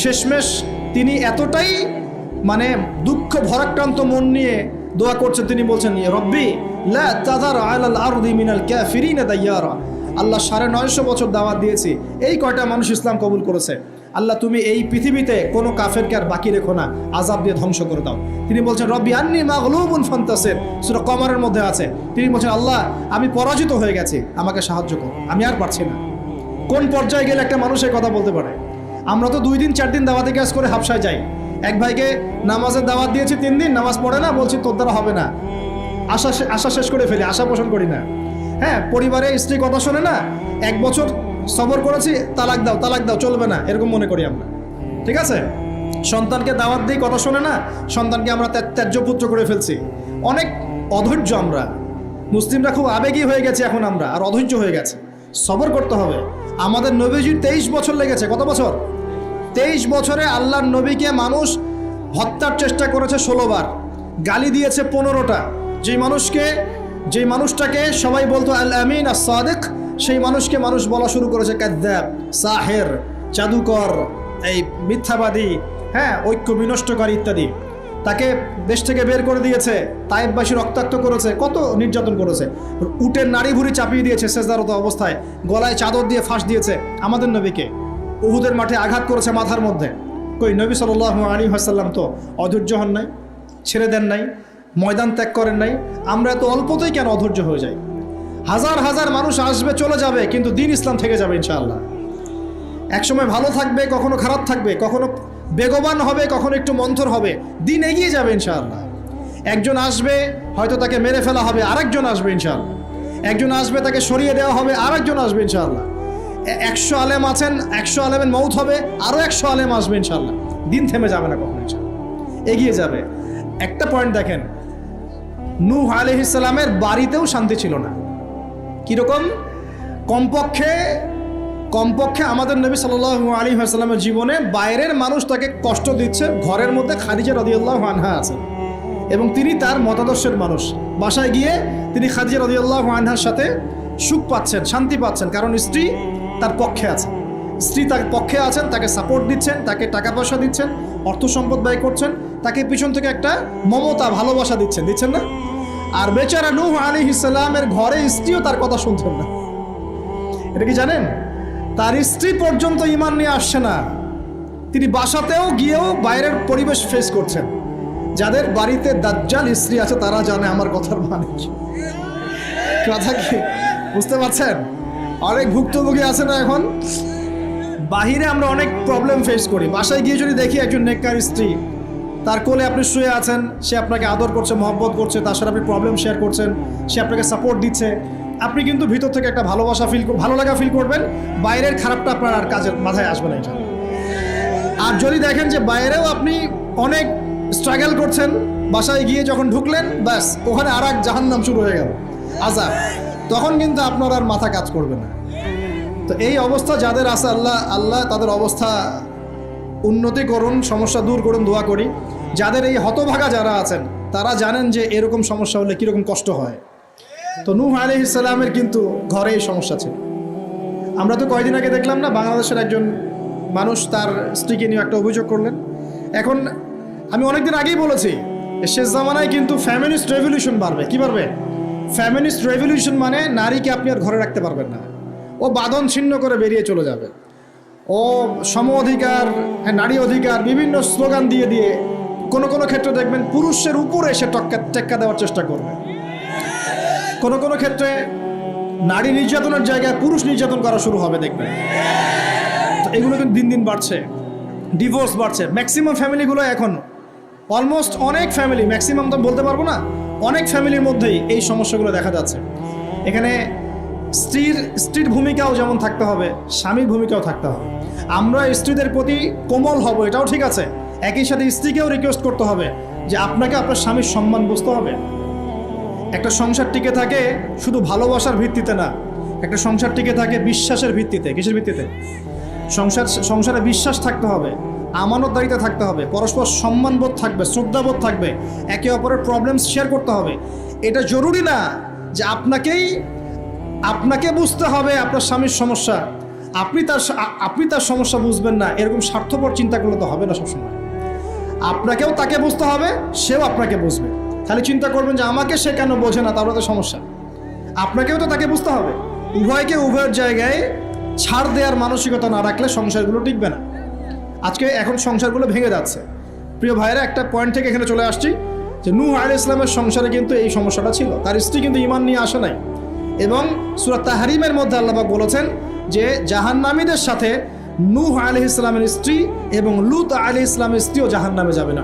শেষমেশ তিনি এতটাই দুঃখ ভরাক্রান্ত মন নিয়ে দোয়া করছেন, তিনি বলছেন রব্বি লা তাযার আলাল আরদি মিনাল কাফিরিনা দাইয়ারা। আল্লাহ 950 বছর দাওয়াত দিয়েছি, এই কয়টা মানুষ ইসলাম কবুল করেছে। আল্লাহ, তুমি এই পৃথিবীতে কোনো কাফেরকে আর বাকি রেখো না, আযাব দিয়ে ধ্বংস করে দাও। তিনি বলছেন রব্বি আন্নী মাগলুবুন ফান্তাসির, সূরা কমারের মধ্যে আছে। তিনি বলছেন আল্লাহ, আমি পরাজিত হয়ে গেছি, আমাকে সাহায্য করো, আমি আর পারছি না। কোন পর্যায়ে গেলে একটা মানুষ এই কথা বলতে পারে? আমরা তো 2 দিন 4 দিন দাওয়াতি কাজ করে হাবশায় যাই। এক ভাইকে নামাজের দাওয়াত দিয়েছি 3 দিন, নামাজ পড়ে না, বলছি তোর দ্বারা হবে না, আশা শেষ করে ফেলি, আশা পোষণ করি না। হ্যাঁ, পরিবারে স্ত্রী কথা শোনে না, 1 বছর সবর করেছি, তালাক দাও তালাক দাও, চলবে না, এরকম মনে করি আমরা। ঠিক আছে, সন্তানকে দাওয়াত দিই, কথা শোনে না, সন্তানকে আমরা ত্যায্য পুত্র করে ফেলছি। অনেক অধৈর্য আমরা মুসলিমরা, খুব আবেগী হয়ে গেছে এখন আমরা, আর অধৈর্য হয়ে গেছে। সবর করতে হবে। আমাদের নবীজির 23 বছর লেগেছে। কত বছর? 23 বছরে আল্লাহর নবীকে মানুষ হত্যার চেষ্টা করেছে 16 বার, গালি দিয়েছে 15টা। যেই মানুষটাকে সবাই বলতো আল আমিন আস সাদিক, সেই মানুষকে মানুষ বলা শুরু করেছে কাযযাব, সাহের, জাদুকর, এই মিথ্যাবাদী, হ্যাঁ, ঐক্য বিনষ্টকারী ইত্যাদি। তাকে দেশ থেকে বের করে দিয়েছে, তায়েববাসী রক্তাক্ত করেছে, কত নির্যাতন করেছে, উটের নাড়ি ভুড়ি চাপিয়ে দিয়েছে সেজদারত অবস্থায়, গলায় চাদর দিয়ে ফাঁস দিয়েছে আমাদের নবীকে, উহুদের মাঠে আঘাত করেছে মাথার মধ্যে। কই নবী সাল্লাল্লাহু আলাইহি ওয়াসাল্লাম তো অধৈর্য হন নাই, ছেড়ে দেন নাই, ময়দান ত্যাগ করেন নাই। আমরা তো অল্পতেই কেন অধৈর্য হয়ে যাই? হাজার হাজার মানুষ আসবে চলে যাবে, কিন্তু দ্বীন ইসলাম থেকে যাবে ইনশাআল্লাহ। একসময় ভালো থাকবে, কখনো খারাপ থাকবে, কখনো বেগবান হবে, কখনো একটু মন্থর হবে, দিন এগিয়ে যাবে ইনশাআল্লাহ। একজন আসবে, হয়তো তাকে মেরে ফেলা হবে, আরেকজন আসবে ইনশাআল্লাহ। একজন আসবে, তাকে সরিয়ে দেওয়া হবে, আরেকজন আসবে ইনশাআল্লাহ। 100 আলেম আছেন, 100 আলেমের মৌত হবে, আরও 100 আলেম আসবে ইনশাআল্লাহ। দিন থেমে যাবে না কখনো ইনশাআল্লাহ, এগিয়ে যাবে। একটা পয়েন্ট দেখেন, নূহ আলাইহিস সালামের বাড়িতেও শান্তি ছিল না। কীরকম? কমপক্ষে আমাদের নবী সাল্লাল্লাহু আলাইহি ওয়াসাল্লামের জীবনে বাইরের মানুষ তাকে কষ্ট দিচ্ছে, ঘরের মধ্যে খাদিজা রাদিয়াল্লাহু আনহা আছেন এবং তিনি তার মতাদর্শের মানুষ। বাসায় গিয়ে তিনি খাদিজা রাদিয়াল্লাহু আনহার সাথে সুখ পাচ্ছেন, শান্তি পাচ্ছেন, কারণ স্ত্রী তার পক্ষে আছেন। স্ত্রী তার পক্ষে আছেন, তাকে সাপোর্ট দিচ্ছেন, তাকে টাকা পয়সা দিচ্ছেন, অর্থ সম্পদ ব্যয় করছেন, তাকে পিছন থেকে একটা মমতা, ভালোবাসা দিচ্ছেন না? আর বেচারা নূহ আলাইহিস সালামের ঘরে স্ত্রীও তার কথা শুনছেন না। এটা কি জানেন? তার স্ত্রী পর্যন্ত ঈমান নিয়ে আসছে না। তিনি বাসাতেও গিয়েও বাইরের পরিবেশ ফেস করছেন। যাদের বাড়িতে দাজ্জাল স্ত্রী আছে তারা জানে আমার কথার মানে কি। কথা কি বুঝতে পারছেন? অনেক ভুক্তভোগী আছে না এখন? বাহিরে আমরা অনেক প্রবলেম ফেস করি, বাসায় গিয়ে যদি দেখি একজন নেককার স্ত্রী, তার কোলে আপনি শুয়ে আছেন, সে আপনাকে আদর করছে, মহব্বত করছে, তার সাথে আপনি প্রবলেম শেয়ার করছেন, সে আপনাকে সাপোর্ট দিচ্ছে, আপনি কিন্তু ভিতর থেকে একটা ভালো লাগা ফিল করবেন। বাইরের খারাপটা আপনার আর কাজের মাথায় আসবে না এটা। আর যদি দেখেন যে বাইরেও আপনি অনেক স্ট্রাগল করছেন, বাসায় গিয়ে যখন ঢুকলেন, ব্যাস ওখানে আর এক জাহান্নাম শুরু হয়ে গেল, আযাব, তখন কিন্তু আপনার আর মাথা কাজ করবে না। তো এই অবস্থা যাদের আছে, আল্লাহ তাদের অবস্থা উন্নতি করুন, সমস্যা দূর করুন, দোয়া করি। যাদের এই হতভাগা যারা আছেন তারা জানেন যে এরকম সমস্যা হলে কীরকম কষ্ট হয়। তো নূহ আলাইহিস সালামের কিন্তু ঘরে এই সমস্যা ছিল। আমরা তো কয়দিন আগে দেখলাম না, বাংলাদেশের একজন মানুষ তার স্ত্রীকে নিয়ে একটা অভিযোগ করলেন। এখন আমি অনেকদিন আগেই বলেছি, শেষ জামানায় কিন্তু ফ্যামিনিস্ট রেভলিউশন বাড়বে। কি বাড়বে? ফ্যামিনিস্ট রেভলিউশন মানে নারীকে আপনি আর ঘরে রাখতে পারবেন না, ও বাঁধন ছিন্ন করে বেরিয়ে চলে যাবে, ও সম অধিকার, নারী অধিকার, বিভিন্ন স্লোগান দিয়ে কোনো ক্ষেত্রে দেখবেন পুরুষের উপরে এসে টেক্কা দেওয়ার চেষ্টা করবে। কোনো ক্ষেত্রে নারী নির্যাতনের জায়গায় পুরুষ নির্যাতন করা শুরু হবে, দেখবেন। তো এগুলো কিন্তু দিন দিন বাড়ছে, ডিভোর্স বাড়ছে। ম্যাক্সিমাম ফ্যামিলিগুলো এখন অলমোস্ট, অনেক ফ্যামিলি, ম্যাক্সিমাম তো বলতে পারবো না, অনেক ফ্যামিলির মধ্যেই এই সমস্যাগুলো দেখা যাচ্ছে। এখানে স্ত্রীর ভূমিকাও যেমন থাকতে হবে, স্বামীর ভূমিকাও থাকতে হবে। আমরা স্ত্রীদের প্রতি কোমল হব, এটাও ঠিক আছে, একই সাথে স্ত্রীকেও রিকোয়েস্ট করতে হবে যে আপনাকে আপনার স্বামীর সম্মান বুঝতে হবে। একটা সংসার টিকে থাকে শুধু ভালোবাসার ভিত্তিতে না, একটা সংসার টিকে থাকে বিশ্বাসের ভিত্তিতে। কিসের ভিত্তিতে? সংসারে বিশ্বাস থাকতে হবে, আমানতদারিতা থাকতে হবে, পরস্পর সম্মানবোধ থাকবে, শ্রদ্ধাবোধ থাকবে, একে অপরের প্রবলেম শেয়ার করতে হবে। এটা জরুরি না যে আপনাকে বুঝতে হবে আপনার স্বামীর সমস্যা, আপনি তার সমস্যা বুঝবেন না, এরকম স্বার্থপর চিন্তা করলে তো হবে না সবসময়। আপনাকেও তাকে বুঝতে হবে, সেও আপনাকে বুঝবে। খালি চিন্তা করবেন যে আমাকে সে কেন বোঝে না, তারপরে তো সমস্যা। আপনাকেও তো তাকে বুঝতে হবে। উভয়কে উভয়ের জায়গায় ছাড় দেওয়ার মানসিকতা না রাখলে সংসারগুলো টিকবে না। এখন সংসারগুলো ভেঙে যাচ্ছে। প্রিয় ভাইরা, একটা পয়েন্ট থেকে এখানে চলে আসছি যে নূহ আলাইহিস সালামের সংসারে কিন্তু এই সমস্যাটা ছিল। তার স্ত্রী কিন্তু ঈমান নিয়ে আসে নাই, এবং সূরা তাহরিমের মধ্যে আল্লাহ পাক বলেছেন যে জাহান্নামীদের সাথে নূহ আলাইহিস সালামের স্ত্রী এবং লূত আলাইহিস সালামের স্ত্রীও জাহান্নামে যাবে না।